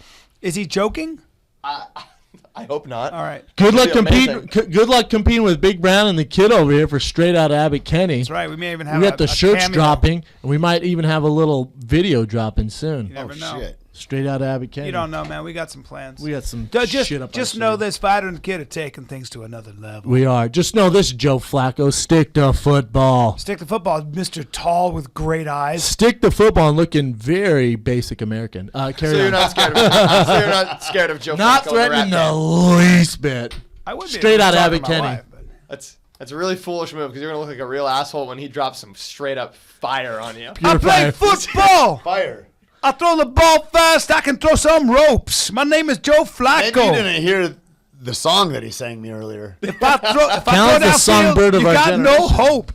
Is he joking? I hope not. All right. Good luck It'd be competing. Good luck competing with Big Brown and the kid over here for Straight Out Abbott Kenny. That's right. We may even have We got the a shirts cameo. dropping, and we might even have a little video dropping soon. You never know. Shit. Straight Out Abbott Kenny. You don't know, man. We got some plans. We got some Just shit up just our know sleeve. this fighter and the kid are taking things to another level. We are. Just know this, Joe Flacco. Stick to football. Stick to football, Mr. Tall with great eyes. Stick to football and looking very basic American. So Carry you're on. not scared of so you're not scared of Joe Not Flacco in threatening the rap the game. least bit. I would be Straight out talking Abbott to my Kenny. wife, but- That's a really foolish move because you're gonna look like a real asshole when he drops some straight up fire on you. I play Purifier. football. Fire. I throw the ball fast. I can throw some ropes. My name is Joe Maybe you Flacco. didn't hear the song that he sang me earlier. If I throw Counts the downfield, songbird of you our got no generation. hope.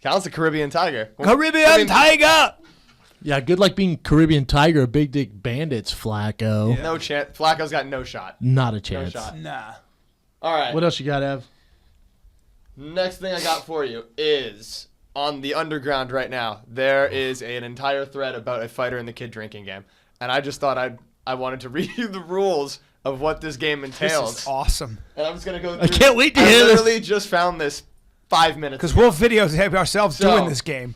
Counts the Caribbean Tiger. Caribbean Tiger. Yeah, good luck being Caribbean Tiger or Big Dick Bandits, Flacco. No chance. Flacco's got no shot. Not a No chance. shot. Nah. All right. What else you got, Ev? Next thing I got for you is on the underground right now. There is an entire thread about a fighter and the kid drinking game, and I just thought I wanted to read you the rules of what this game This entails. is awesome. And I'm just gonna go. Through I can't wait to I hear this. literally just found this 5 minutes. Because we'll videotape ourselves So- doing this game.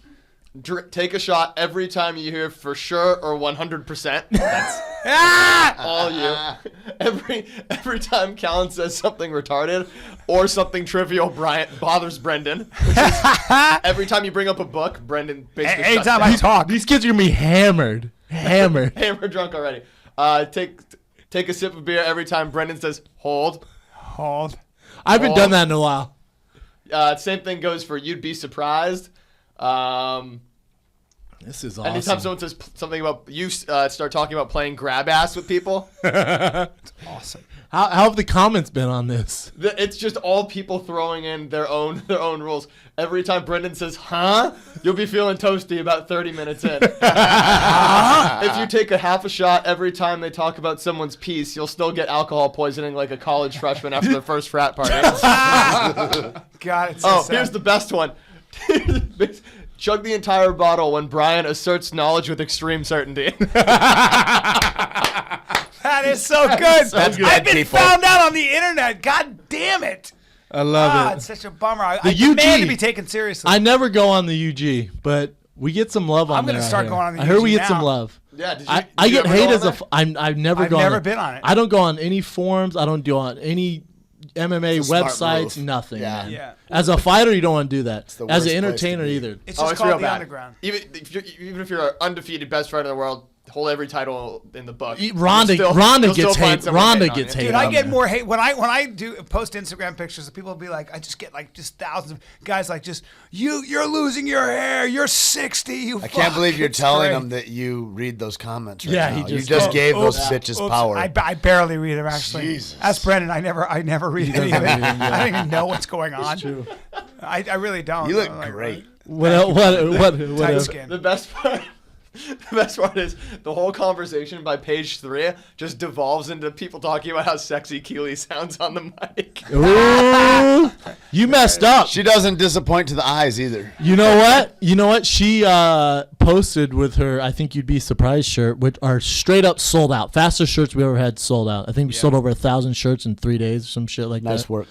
Take a shot every time you hear for sure or 100%. That's Ah! all you. Every time Callan says something retarded or something trivial, Brian bothers Brendan. Which is every time you bring up a book, Brendan basically shuts Anytime I down. talk. These kids are going to be hammered. Hammered. Hammer drunk already. Take a sip of beer every time Brendan says hold. Hold. I haven't done that in a while. Same thing goes for you'd be surprised. This is awesome. Anytime someone says something about you start talking about playing grab ass with people, Awesome. How have the comments been on this? it's just all people throwing in their own rules. Every time Brendan says "huh," you'll be feeling toasty about 30 minutes in. If you take a half a shot every time they talk about someone's piece, you'll still get alcohol poisoning like a college freshman after their first frat party. God, it's so Oh, sad. here's the best one. Chug the entire bottle when Brian asserts knowledge with extreme certainty. That is so good. That's good, I've been people. found out on the internet. God damn it. I love It's such a bummer. I The demand to UG. be taken seriously. I never go on the UG, but we get some love on I'm there. gonna I start hear. going on the I heard we UG get some now. love. Yeah, did you, I did get you ever hate go as on a. there? I've never I've gone. never on- been on it. I don't go on any forums. I don't go on any MMA It's a smart websites. move. Nothing. Yeah. man. Yeah. As a fighter, you don't want to do that. the As worst an place to entertainer, be. either. It's Oh, just it's called real the bad. underground. Even if you're an undefeated best fighter in the world, hold every title in the book. Ronda You'll gets still find hate. someone Ronda hating on gets you. hate. Dude, I on get there. more hate when I do post Instagram pictures. People will be like, I just get like just thousands of guys like just you're losing your hair. You're 60. You. I can't believe you're It's telling great. them that you read those comments right Yeah, now. he You just- just Oh, gave those Oops, bitches oops. power. I barely read them actually. Jesus. Ask Brendan. I never read any of it. read them, yeah. I don't even know what's going on. True. I really don't. You look I'm like, great. What Tight else? skin. The best part is the whole conversation by page 3 just devolves into people talking about how sexy Keely sounds on the mic. Ooh, you messed up. She doesn't disappoint to the eyes either. You know what? You know what? She posted with her I Think You'd Be Surprised shirt, which are straight up sold out. Fastest shirts we ever had sold out. I think we sold over 1,000 shirts in 3 days or some shit like Nice that. work.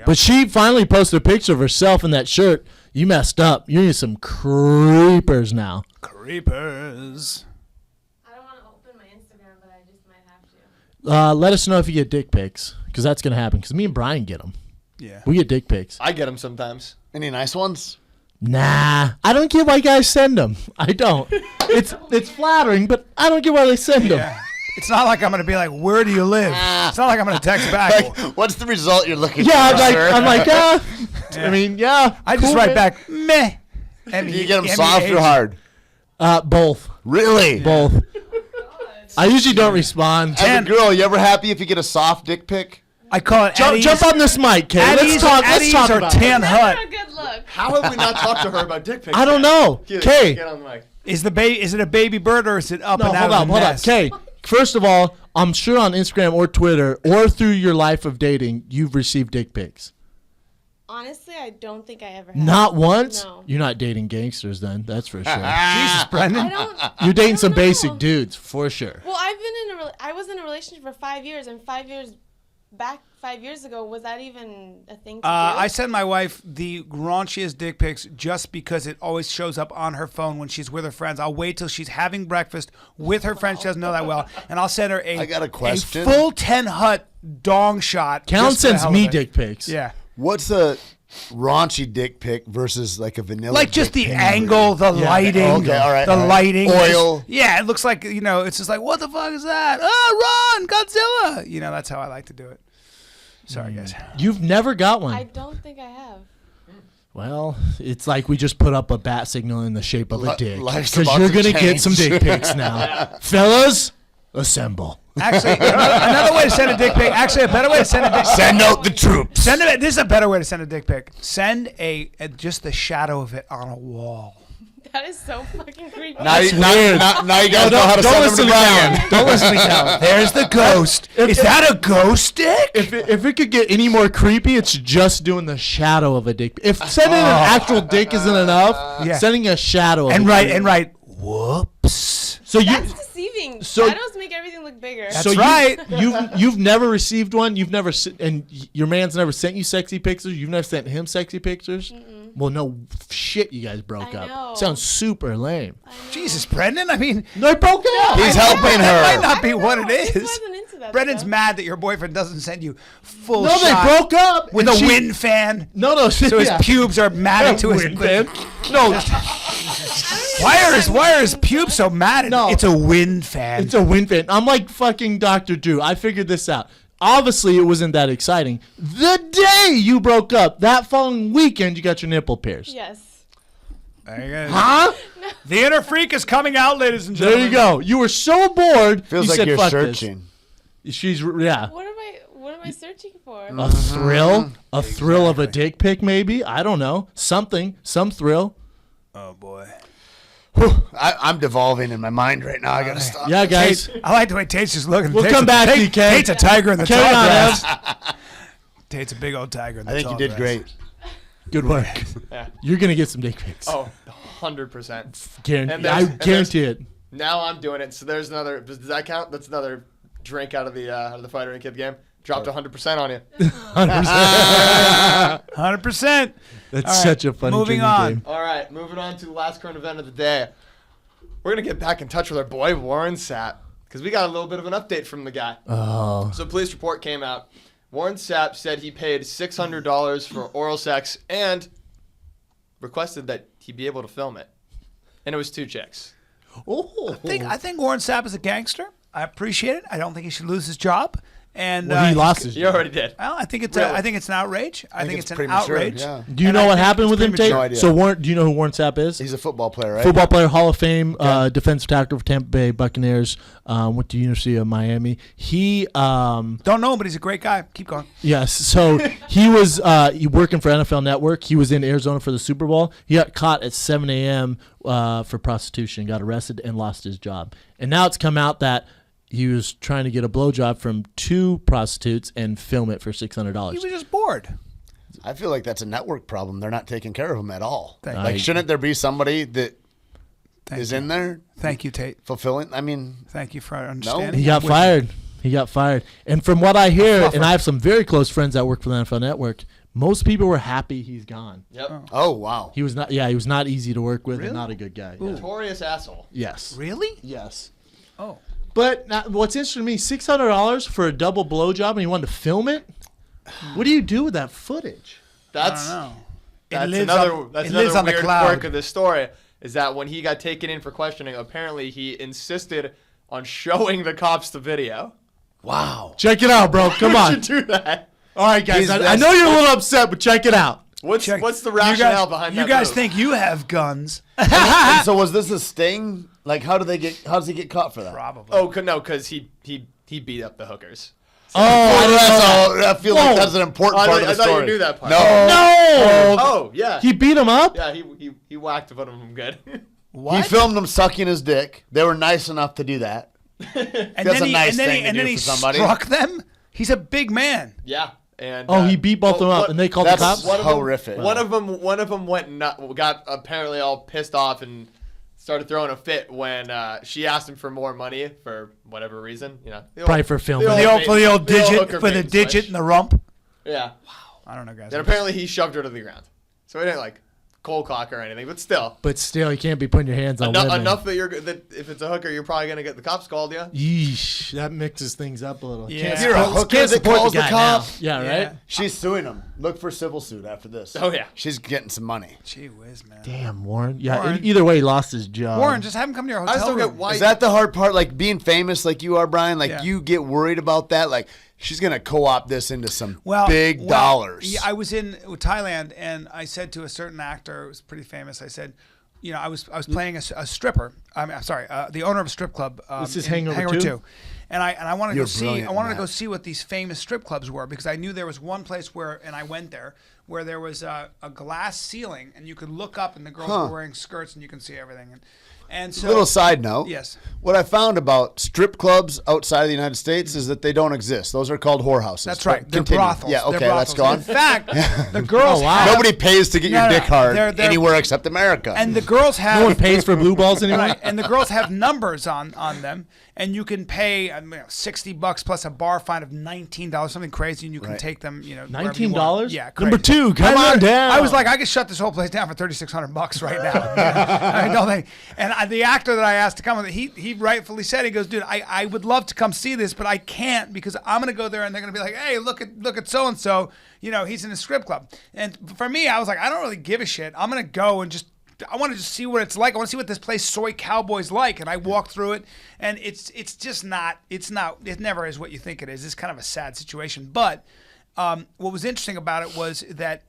But she finally posted a picture of herself in that shirt. You messed up. You're in some creepers now. Creepers. I don't want to open my Instagram, but I just might have to. Let us know if you get dick pics, because that's going to happen, because me and Brian get them. Yeah. We get dick pics. I get them sometimes. Any nice ones? Nah, I don't get why guys send them. I don't. It's flattering, but I don't get why they send them. Yeah. It's not like I'm gonna be like, where do you live? It's not like I'm gonna text back. Like, what's the result you're looking Yeah, for? I'm like, yeah. I mean, yeah. I just cool, write man. back, meh. Do you get them soft or hard? Both. Really? Both. I usually don't respond. As a girl, you ever happy if you get a soft dick pic? I call it Jump on this mic, Kay. Let's talk or about Tan it. Hut. Not a good look. How have we not talked to her about dick pics? I don't yet? know. Keely, Kay. get on the mic. Is it a baby bird or is it up No, and out hold of on, the hold on. nest? Kay, first of all, I'm sure on Instagram or Twitter or through your life of dating, you've received dick pics. Honestly, I don't think I ever have. Not once? No. You're not dating gangsters then, that's for sure. Jesus, Brendan. I don't. You're dating I some don't know. basic dudes, for sure. Well, I was in a relationship for 5 years, and 5 years back, 5 years ago, was that even a thing to do? I send my wife the raunchiest dick pics just because it always shows up on her phone when she's with her friends. I'll wait till she's having breakfast with her friends she doesn't know that well, and I'll send her I got a question. full 10 hut dong shot. Count just for the sends hell me of it. dick pics. Yeah. What's a raunchy dick pic versus like a vanilla? Like just dick the pic? angle, the lighting, Okay, all right, the all right. lighting, Oil. Yeah, it looks like it's just like what the fuck is that? Oh, run, Godzilla! That's how I like to do it. Sorry, guys. You've never got one. I don't think I have. Well, it's like we just put up a bat signal in the shape of a dick. life's Because about you're to going to get change. some dick pics now. Fellas, assemble. Actually, another way to send a dick pic. Actually, a better way to send a dick. Send out the troops. This is a better way to send a dick pic. Send just the shadow of it on a wall. That is so fucking creepy. Now you guys know how to Don't send them listen to to Brian. Calvin. Don't listen to Calvin. There's the ghost. Is that a ghost dick? If it could get any more creepy, it's just doing the shadow of a dick. If sending an actual dick isn't enough, Yeah. sending a shadow of And a right, dick. and right. Whoops. So you That's deceiving. So- Shadows make everything look bigger. That's right. You've never received one. You've never and your man's never sent you sexy pictures. You've never sent him sexy pictures. Well, no shit. You guys broke I up. know. Sounds super lame. Jesus, Brendan. I mean, No, they broke up. He's helping that might her. not be what I it just is. wasn't into that Brendan's stuff. mad that your boyfriend doesn't send you full No, they shot broke up with and a she- wind fan. No. So his yeah. pubes are matted to his Wind fan. No, Why are his pubes so matted? No. It's a wind fan. it's a wind fan. I'm like fucking Dr. Drew. I figured this out. Obviously, it wasn't that exciting. The day you broke up, that following weekend, you got your nipple pierced. Yes. There you go. Huh? The inner freak is coming out, ladies and There gentlemen. you go. You were so bored. Feels you like said, you're "Fuck this." searching. She's yeah. What am I searching for? A thrill, a thrill of a dick pic, maybe. I don't know. Something, some thrill. Oh boy. I'm devolving in my mind right now. I gotta stop. Yeah, guys. Tate, I like the way Tate's just looking. We'll Tate's come back, DK. Tate's a tiger in the Carry tall on, grass. Tate's a big old tiger in the I think tall you did grass. great. Good work. Yeah. You're gonna get some dick pics. Oh, 100%. Guarantee. and I guarantee it. Now I'm doing it. So there's another. Does that count? That's another drink out of the fighter and kid game. Dropped 100% on you. 100%. That's All right, such a funny moving drinking on. game. All right, moving on to the last current event of the day. We're gonna get back in touch with our boy Warren Sapp because we got a little bit of an update from the guy. Oh. So a police report came out. Warren Sapp said he paid $600 for oral sex and requested that he be able to film it. And it was 2 chicks. Oh. I think Warren Sapp is a gangster. I appreciate it. I don't think he should lose his job. And Well, he lost his. You already did. Well, I think it's Really? I think it's an outrage. I think it's an premature, outrage. yeah. Do you And know I what think happened it's with him, Tate? No idea. So, do you know who Warren Sapp is? He's a football player, right? Football player, Hall of Fame, defensive tackle for Tampa Bay Buccaneers. Went to University of Miami. He, Don't know him, but he's a great guy. Keep going. yes. So he was working for NFL Network. He was in Arizona for the Super Bowl. He got caught at 7 a.m. For prostitution. Got arrested and lost his job. And now it's come out that he was trying to get a blowjob from 2 prostitutes and film it for $600. He was just bored. I feel like that's a network problem. They're not taking care of him at all. Thank Like, you. shouldn't there be somebody that is in there Thank you, Tate. fulfilling? I mean, Thank you for understanding. He got I'm with fired. He got fired. And from what I hear, and I have some very close friends that work for the NFL Network, most people were happy he's gone. Yep. oh wow. He was not. Yeah, he was not easy to work with and not a good guy. Yeah. Notorious asshole. Yes. you. Really? Yes. Oh. But now, what's interesting to me, $600 for a double blowjob, and he wanted to film it. What do you do with that footage? That's I don't know. that's lives another on- that's it lives another on the weird cloud. quirk of this story is that when he got taken in for questioning, apparently he insisted on showing the cops the video. Wow. Check it out, bro. Come You on. should do that. All right, guys. He's- I know you're a little upset, but check it out. What's Check. the rationale behind that? You guys move? think you have guns? And so was this a sting? Like, how does he get caught for that? Probably. Oh no, because he beat up the hookers. Oh, I didn't know that. I feel Whoa. like that's an important I part thought- of the I thought you story. knew that part. No. No. Oh yeah. He beat him up? Yeah, he whacked one of them good. What? He filmed him sucking his dick. They were nice enough to do that. and That's then a nice and then thing to and then do he for somebody. struck them. He's a big man. yeah. And he beat both of them up, and they called the That's cops. horrific. One of them got apparently all pissed off and started throwing a fit when she asked him for more money for whatever reason. Probably for filming. For the old digit, hooker for the bait and digit switch. and the rump. Yeah. I don't know, guys. And apparently he shoved her to the ground. So it ain't like cold cock or anything, but still. But still, you can't be putting your hands on women. Enough that if it's a hooker, you're probably gonna get the cops called. Yeah. Yeesh, that mixes things up a little. Yeah. Can't You're a support- hooker can't that support calls the guy now. cop? Yeah, Yeah. right? She's suing him. Look for civil suit after this. Oh, yeah. She's getting some money. Gee whiz, man. Damn, Warren. Yeah, Warren. Either way, he lost his job. Warren, just have him come to your I just hotel don't room. get why. Is that the hard part? Like being famous like you are, Brian? Like Yeah. you get worried about that? Like she's going to co-opt this into some Well, big dollars. Yeah, I was in Thailand, and I said to a certain actor, who was pretty famous, I said, I was playing a stripper. I'm sorry, the owner of a strip club. This is in Hangover 2? And I wanted to You're go see. brilliant I wanted to in go that. see what these famous strip clubs were because I knew there was one place where, and I went there, where there was a glass ceiling, and you could look up, and the girls were wearing skirts, and you can see everything. And so, Little side note. Yes. What I found about strip clubs outside of the United States is that they don't exist. Those are called whorehouses. That's right. But They're continue. brothels. Yeah, They're okay, let's go brothels. on. In fact, the girls. Oh, wow. have- Nobody pays to get your No, dick hard they're- anywhere except America. And the girls have No one pays for blue balls anymore? Right, and the girls have numbers on them, and you can pay $60 plus a bar fine of $19, something crazy, and you can Right. take them. wherever you $19? want. Yeah, crazy. Number 2, come I on down. I was like, I could shut this whole place down for $3,600 right now. I don't think. And the actor that I asked to come, he rightfully said, he goes, dude, I would love to come see this, but I can't because I'm gonna go there and they're gonna be like, hey, look at so and so, he's in a strip club. And for me, I was like, I don't really give a shit. I'm gonna go and I want to just see what it's like. I want to see what this place Soy Cowboy's like. And I walked through it, and it's just not. It never is what you think it is. It's kind of a sad situation. But what was interesting about it was that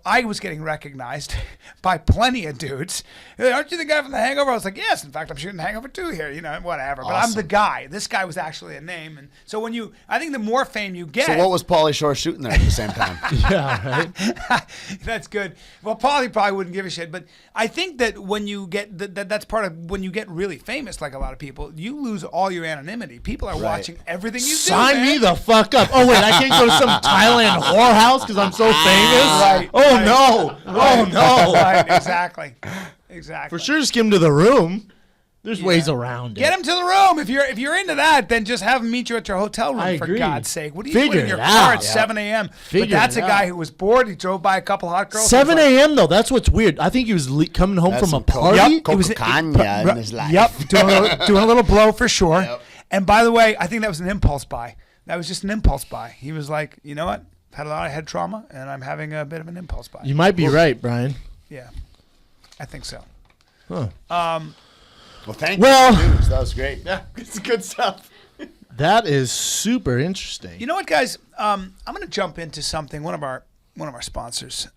I was getting recognized by plenty of dudes. Aren't you the guy from The Hangover? I was like, yes. In fact, I'm shooting Hangover 2 here. Whatever. But I'm the guy. This guy was actually a name. And so I think the more fame you get. So what was Pauly Shore shooting there at the same time? Yeah, right? That's good. Well, Pauly probably wouldn't give a shit, but I think that when you get that's part of when you get really famous, like a lot of people, you lose all your anonymity. People are watching everything you Sign do. me the fuck up. Oh, wait, I can't go to some Thailand whorehouse because I'm so famous? Right. Oh, right. no. Oh, no. Right, exactly. For sure, just give him to the room. There's ways around it. Get him to the room. If you're into that, then just have him meet you at your hotel room. I For agree. God's sake, what are you Figure doing in your it car out. at 7 a.m.? But Figure that's it a guy out. who was bored. He drove by a couple hot girls. 7 He was like, a.m. though. That's what's weird. I think he was coming home That's from a some coke. party. Yep, It was- Coca-Cola in his life. Yep, doing a little blow for sure. Yep. And by the way, I think that was an impulse buy. That was just an impulse buy. He was like, you know what? I've had a lot of head trauma, and I'm having a bit of an impulse buy. You might be right, Brian. Yeah, I think so. Huh. Well, thank Well- you. Dude, that was great. Yeah, it's good stuff. That is super interesting. You know what, guys? I'm going to jump into something. One of our sponsors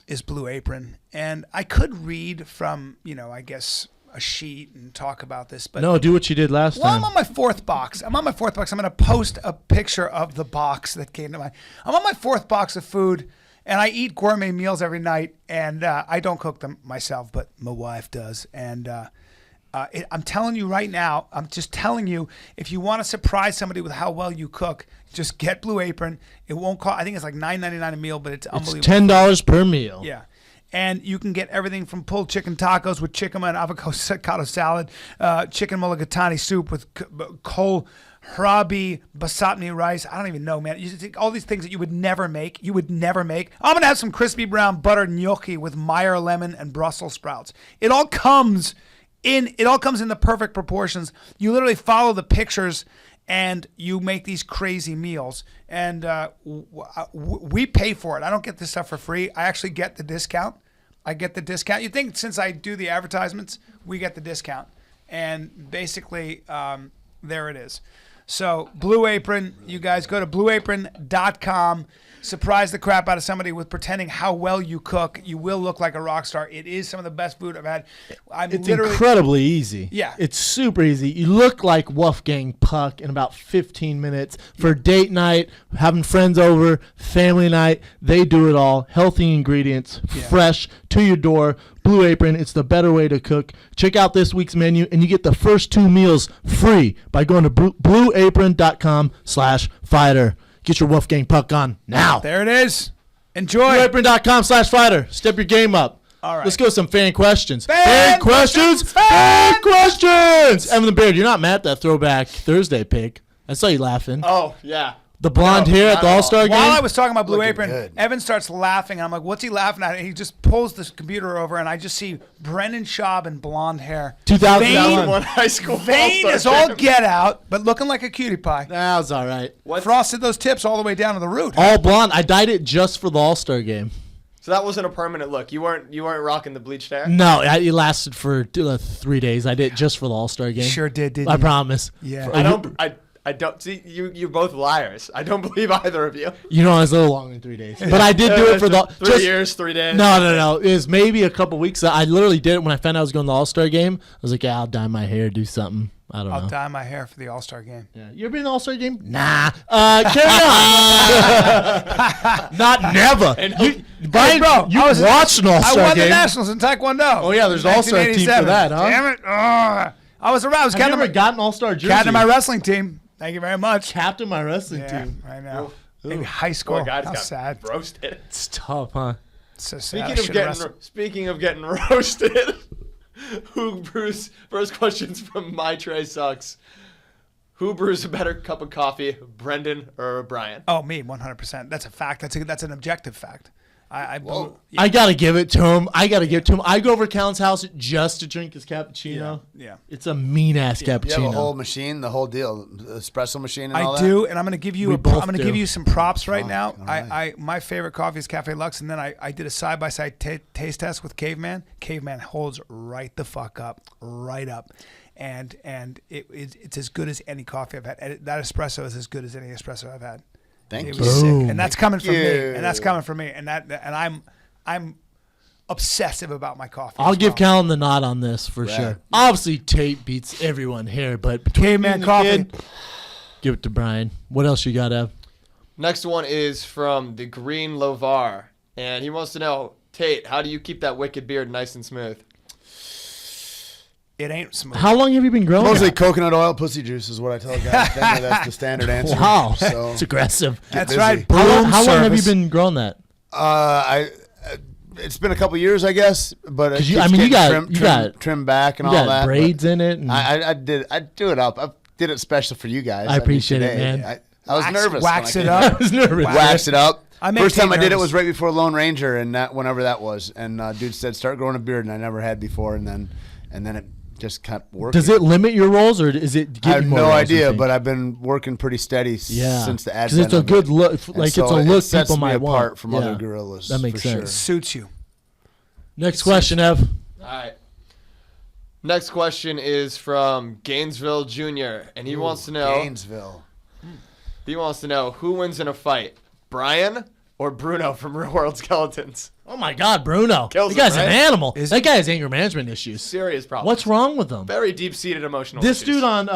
is Blue Apron, and I could read from I guess a sheet and talk about this, but No, do what you did last Well, time. I'm on my fourth box. I'm going to post a picture of the box that came to mind. I'm on my fourth box of food, and I eat gourmet meals every night, and I don't cook them myself, but my wife does. And I'm telling you right now, I'm just telling you, if you want to surprise somebody with how well you cook, just get Blue Apron. It won't cost, I think it's like $9.99 a meal, but it's It's $10 unbelievable. per meal. Yeah. And you can get everything from pulled chicken tacos with chicken and avocado salad, chicken mulligatawny soup with kohlrabi basmati rice. I don't even know, man. You think all these things that you would never make. I'm going to have some crispy brown butter gnocchi with Meyer lemon and Brussels sprouts. It all comes in the perfect proportions. You literally follow the pictures and you make these crazy meals, and we pay for it. I don't get this stuff for free. I actually get the discount. You think since I do the advertisements, we get the discount, and basically there it is. So Blue Apron, you guys go to blueapron.com. Surprise the crap out of somebody with pretending how well you cook. You will look like a rock star. It is some of the best food I've had. It's incredibly easy. Yeah. It's super easy. You look like Wolfgang Puck in about 15 minutes. For date night, having friends over, family night, they do it all. Healthy ingredients, fresh, to your door. Blue Apron, it's the better way to cook. Check out this week's menu, and you get the first 2 meals free by going to blueapron.com/fighter. Get your Wolfgang puck on now. There it is. Enjoy. BlueApron.com/fighter. Step your game up. All right. Let's go with some fan questions. Fan questions. Fan questions. Evan the Beard, you're not mad at that Throwback Thursday pick. I saw you laughing. Oh, yeah. The blonde hair at the All-Star game. While I was talking about Blue Looking Apron, good. Evan starts laughing. I'm like, what's he laughing at? And he just pulls this computer over, and I just see Brendan Schaub in blonde hair. 2001. One high school Vein All-Star is all game. get out, but looking like a cutie pie. That was all right. Frosted those tips all the way down to the root. All blonde. I dyed it just for the All-Star game. So that wasn't a permanent look. You weren't rocking the bleached hair? No, it lasted for 3 days. I did it just for the All-Star game. Sure did, didn't I you? promise. Yeah. I don't see you're both liars. I don't believe either of you. You know, it was a little longer than 3 days. But I did do it for the 3 years, 3 days. No. It was maybe a couple weeks. I literally did it when I found out I was going to the All-Star game. I was like, yeah, I'll dye my hair, do something. I don't I'll know. dye my hair for the All-Star game. Yeah. You ever been to the All-Star game? Nah. Carry on. Not never. Brian, bro, you I was- watched an I All-Star won game. the Nationals in Taekwondo. Oh, yeah, there's an All-Star team for 1987. that, huh? Damn it. I was around. I was Have you captain ever got an All-Star jersey? of my wrestling team. Thank you very much. Captain my wrestling Yeah, team. I know. Ooh. In high school. Poor guy just How got sad. roasted. It's tough, huh? So sad. I should've wrestled. Speaking of getting roasted, who brews? First question's from My Tray Sucks. Who brews a better cup of coffee, Brendan or Brian? Oh, me, 100%. That's a fact. That's an objective fact. I I gotta give it to him. I go over to Callan's house just to drink his cappuccino. Yeah. It's a mean ass You have cappuccino. a whole machine, the whole deal, the espresso machine and all I that? do, and I'm gonna give you We both I'm gonna do. give you some props right now. all right. I my favorite coffee is Cafe Lux, and then I did a side by side taste test with Caveman. Caveman holds right the fuck up, right up, and it's as good as any coffee I've had. And that espresso is as good as any espresso I've had. Thank It you. was sick, Boom. and that's coming from me, you. and that's coming from me, and I'm obsessive about my coffee. I'll as give well. Callan the nod on this for Right. sure. Obviously, Tate beats everyone here, but between me Caveman and the coffee. kid, give it to Brian. What else you got, Ev? Next one is from the Green Lovar, and he wants to know, Tate, how do you keep that wicked beard nice and smooth? It ain't smooth. How long have you been growing? Mostly that? coconut oil, pussy juice is what I tell guys. That's the standard answer. Wow, So, it's aggressive. That's busy. right. How Broom long have you service. been growing that? it's been a couple years, I guess, but it 'Cause you- keeps I mean, you getting got- trimmed back and You all got that. braids in it. And I do it up. I did it special for you guys. I appreciate it, today. man. I was nervous. Wax when it I came. up. I was nervous. Wax it up. I make First time Tate I did it nervous. was right before Lone Ranger, and that whenever that was. And dude said, "Start growing a beard," and I never had before. And then it just kept working. Does it limit your rolls, or is it? I have Getting more no rolls, you idea, think? but I've been working pretty steady Yeah, since the because advent. it's a of good it. look. And Like so it's a it look sets people me might apart want. from Yeah. other gorillas. That makes for sense. Suits you. Next question, Ev. All right. Next question is from Gainesville Jr., and he wants to know. Gainesville. He wants to know who wins in a fight, Brian or Bruno from Real World Skeletons. Oh my God, Bruno! Kills That guy's him, an right? animal. Is That guy has anger management issues. Serious problem. What's wrong with him? Very deep-seated emotional This issues. dude on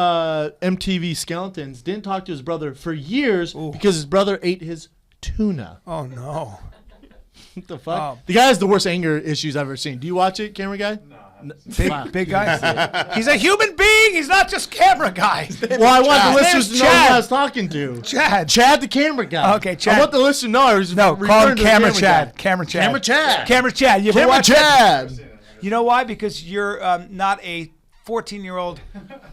MTV Skeletons didn't talk to his brother for years because his brother ate his tuna. Oh no. What the fuck? Oh. The guy has the worst anger issues I've ever seen. Do you watch it, camera guy? No. Big guy. He's a human being. He's not just camera guy. Well, I want the His listeners to name's know who Chad. I was talking to. Chad. Chad, the camera guy. Okay, Chad. I want the listener to know. I was No, referring call him to the Camera Chad. guy. Camera Chad. Camera Chad. Camera Chad. You ever Camera watch that? Chad. You know why? Because you're not a 14-year-old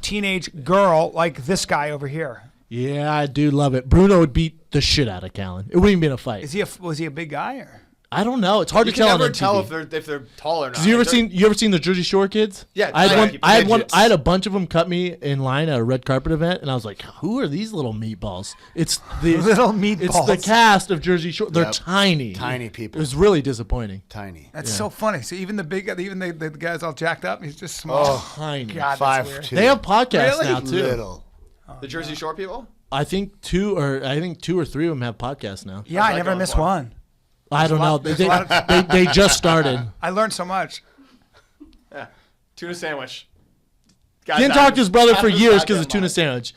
teenage girl like this guy over here. Yeah, I do love it. Bruno would beat the shit out of Callan. It wouldn't even be in a fight. Was he a big guy or? I don't know. It's hard You to can tell on never MTV. tell if they're tall or not. You ever They're- seen the Jersey Shore kids? Yeah, I had tiny one. people, I had one. midgets. I had a bunch of them cut me in line at a red carpet event, and I was like, "Who are these little meatballs?" It's the Little It's the meatballs. cast of Jersey Shore. They're Yep. tiny. Tiny It people. was really disappointing. Tiny. That's so funny. So even the big guy, even the guys all jacked up, he's just small. Tiny. God, that's weird. 5'2". They have podcasts Really? now too. Little. the Jersey Shore people? I think two or three of them have podcasts now. Yeah, How's I that never going missed for him? one. I don't know. there's a lot They just started. I learned so much. Yeah. Tuna sandwich. Guys, Didn't talk to his brother for after this years because goddamn of tuna line. sandwich.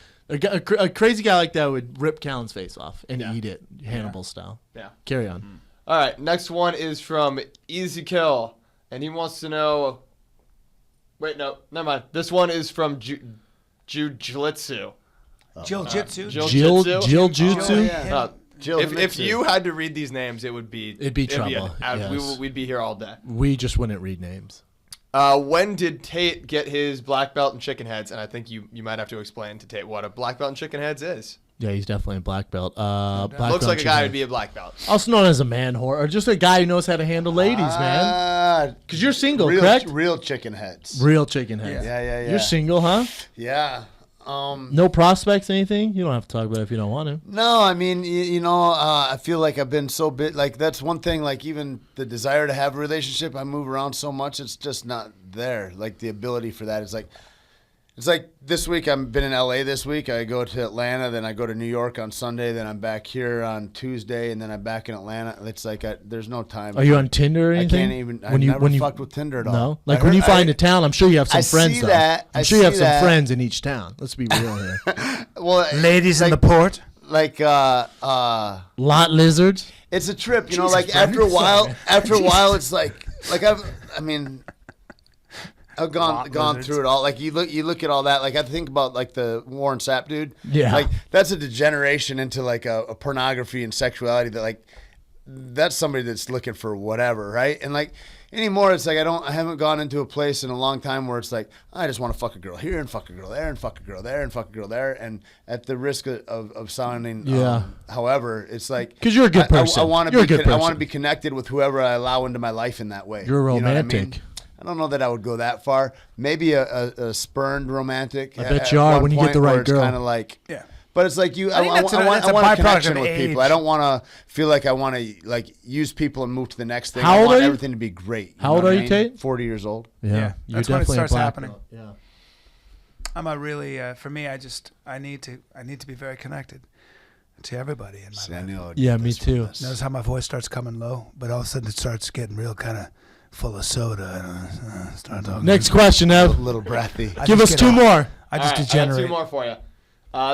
A crazy guy like that would rip Callan's face off and eat it, Hannibal style. Yeah. Carry on. All right. Next one is from Easy Kill, and he wants to know. Wait, no, never mind. This one is from Jujitsu. Jiu-jitsu. Jiu-jitsu. Yeah. Jill If Himitsu. you had to read these names, it'd be trouble, yes. We'd be here all day. We just wouldn't read names. When did Tait get his black belt in chicken heads? And I think you might have to explain to Tait what a black belt in chicken heads is. Yeah, he's definitely a black belt. Looks like a guy who'd be a black belt. Also known as a man whore, or just a guy who knows how to handle ladies, man. Because you're single, correct? Real chicken heads. Real chicken heads. Yeah. You're single, huh? Yeah. No prospects, anything? You don't have to talk about it if you don't want to. No, I mean, I feel like I've been so bit. Like that's one thing. Like even the desire to have a relationship, I move around so much, it's just not there. Like the ability for that is like. It's like this week, I've been in LA this week. I go to Atlanta, then I go to New York on Sunday, then I'm back here on Tuesday, and then I'm back in Atlanta. It's like there's no time. Are you on Tinder or anything? I can't even. I never fucked with Tinder at all. No? Like when you find a town, I'm sure you have some friends, though. That. I'm sure you have some friends in each town. Let's be real here. Well, Ladies in the port. Like, Lot lizards. it's a trip, you know, like after a while, it's like I've gone through it all. Like you look at all that. Like I think about like the Warren Sapp dude. Yeah. Like that's a degeneration into like a pornography and sexuality that like that's somebody that's looking for whatever, right? And like anymore, it's like I haven't gone into a place in a long time where it's like I just want to fuck a girl here and fuck a girl there and fuck a girl there and fuck a girl there, and at the risk of sounding however, it's like because you're a good person. I want to be connected with whoever I allow into my life in that way. You're romantic. You know what I mean? I don't know that I would go that far. Maybe a spurned romantic. I bet you are when you get the right girl. Kind of like, yeah. But it's like I want a connection with people. I don't want to feel like I want to like use people and move to the next thing. How old I want are you? everything to be great. How old are you, Tait? 40 years old. Yeah. You're That's when it definitely starts a black happening. belt. Yeah. I'm a really for me. I need to be very connected to everybody in my life. Yeah, me too. Notice how my voice starts coming low, but all of a sudden it starts getting real kind of full of soda. And start talking. Next question, Ev. A little breathy. Give us two more. I just All right, I got degenerate. two more for you.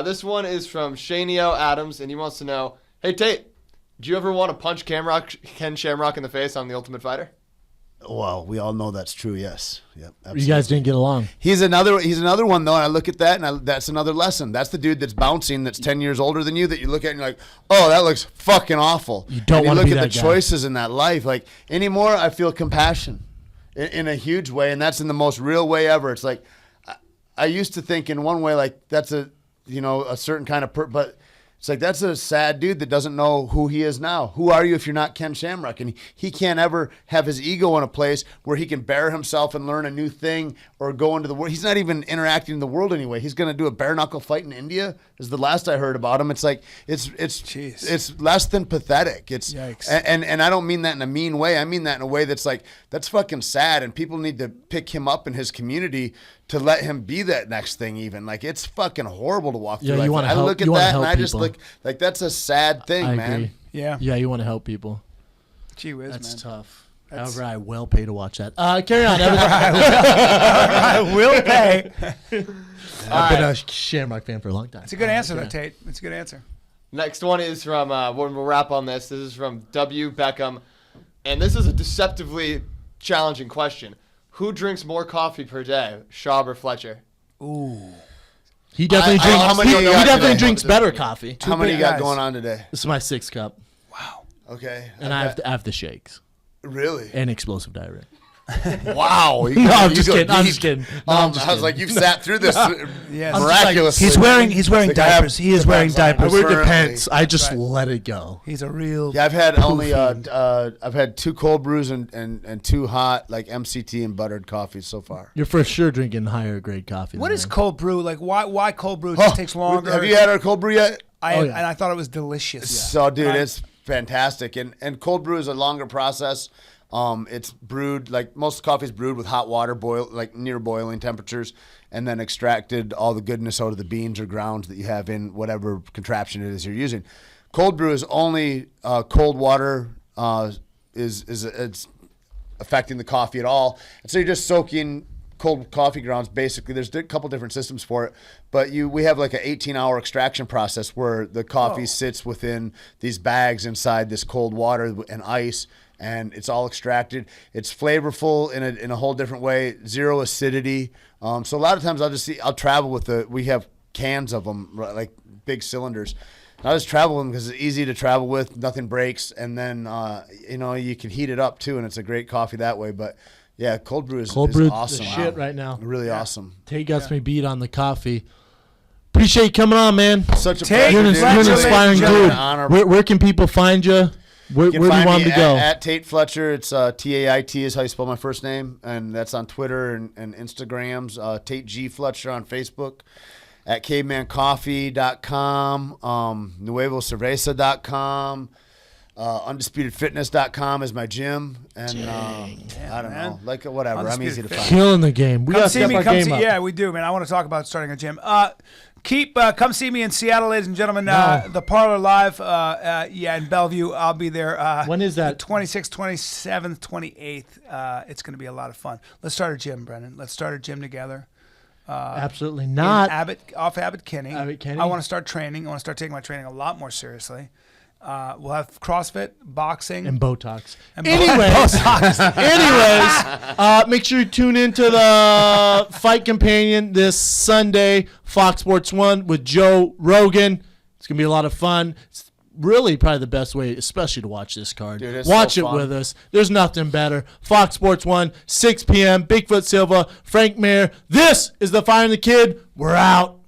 This one is from Shaneo Adams, and he wants to know, hey, Tait, do you ever want to punch Ken Shamrock in the face on The Ultimate Fighter? Well, we all know that's true. Yes. Yep. Absolutely. You guys didn't get along. He's another one though, and I look at that, and that's another lesson. That's the dude that's bouncing, that's 10 years older than you, that you look at and you're like, oh, that looks fucking awful. You don't want to be that guy. You look at the choices in that life. Like anymore, I feel compassion in a huge way, and that's in the most real way ever. It's like I used to think in one way like that's a certain kind of but it's like that's a sad dude that doesn't know who he is now. Who are you if you're not Ken Shamrock? And he can't ever have his ego in a place where he can bear himself and learn a new thing or go into the world. He's not even interacting in the world anyway. He's going to do a bare knuckle fight in India. Is the last I heard about him. It's like it's less than pathetic. It's yikes. And I don't mean that in a mean way. I mean that in a way that's like that's fucking sad. And people need to pick him up in his community to let him be that next thing. Even like it's fucking horrible to walk through life. You want to I help. look at You want to that help and I just people. look like that's a sad thing, I man. agree. Yeah. Yeah, you want to help people. Gee whiz, That's man. tough. However, I will pay to watch that. Carry on. I will pay. I've been a Shamrock fan for a long time. It's a good answer, though, Tait. It's a good answer. Next one is from, when we'll wrap on this, this is from W. Beckham. And this is a deceptively challenging question. Who drinks more coffee per day, Schaub or Fletcher? Ooh. He definitely drinks. how many He you got definitely today? drinks better coffee. How many you big got guys. going on today? This is my 6th cup, Wow. Okay. and I have the shakes Really? and explosive diarrhea. Wow. No, I'm just kidding. I'm just kidding. No, I'm just I was kidding. like, you've sat through this Yes. miraculously. He's wearing Like, I have diapers. He is wearing depends on- I diapers. wear Currently. depends. I just right. let it go. He's a real. Yeah, I've had only fiend. I've had 2 cold brews and 2 hot like MCT and buttered coffees so far. You're for sure drinking higher grade coffee. What than is me. cold brew? Like, why cold brew? It just takes longer. Have you had our cold brew yet? I Oh, had, yeah. and I thought it was delicious. So, dude, Right. it's fantastic. And cold brew is a longer process. It's brewed like most coffee is brewed with hot water, like near boiling temperatures, and then extracted all the goodness out of the beans or grounds that you have in whatever contraption it is you're using. Cold brew is only cold water it's affecting the coffee at all, and so you're just soaking cold coffee grounds. Basically, there's a couple different systems for it, but we have like an 18-hour extraction process where the coffee sits within these bags inside this cold water and ice. And it's all extracted. It's flavorful in a whole different way. Zero acidity. So a lot of times I'll travel with we have cans of them, like big cylinders. I was traveling because it's easy to travel with, nothing breaks, and then you can heat it up too, and it's a great coffee that way. But yeah, cold brew is awesome. The shit right now. Really awesome. Tate got me beat on the coffee. Appreciate you coming on, man. Such a Tate, pleasure. You're an inspiring dude. Where can people find you? Where do you want them to go? At Tait Fletcher. It's Tait is how you spell my first name, and that's on Twitter and Instagrams. Tait G Fletcher on Facebook. At cavemancoffee.com, nuevocerveza.com, undisputedfitness.com is my gym, and I don't know, like whatever. I'm easy to find. Killing the game. We got to step our game up. Yeah, we do, man. I want to talk about starting a gym. Come see me in Seattle, ladies and gentlemen. The Parlor Live, in Bellevue. I'll be there. When is that? 26th, 27th, 28th. It's going to be a lot of fun. Let's start a gym, Brendan. Let's start a gym together. Absolutely not. Off Abbott Kinney. Abbott Kinney. I want to start training. I want to start taking my training a lot more seriously. We'll have CrossFit, boxing, and Botox. Anyways, make sure you tune into the Fight Companion this Sunday, Fox Sports 1 with Joe Rogan. It's going to be a lot of fun. It's really probably the best way, especially to watch this card. Dude, watch so it fun. with us. There's nothing better. Fox Sports 1, 6 p.m., Bigfoot Silva, Frank Mayer. This is The Fire and the Kid. We're out.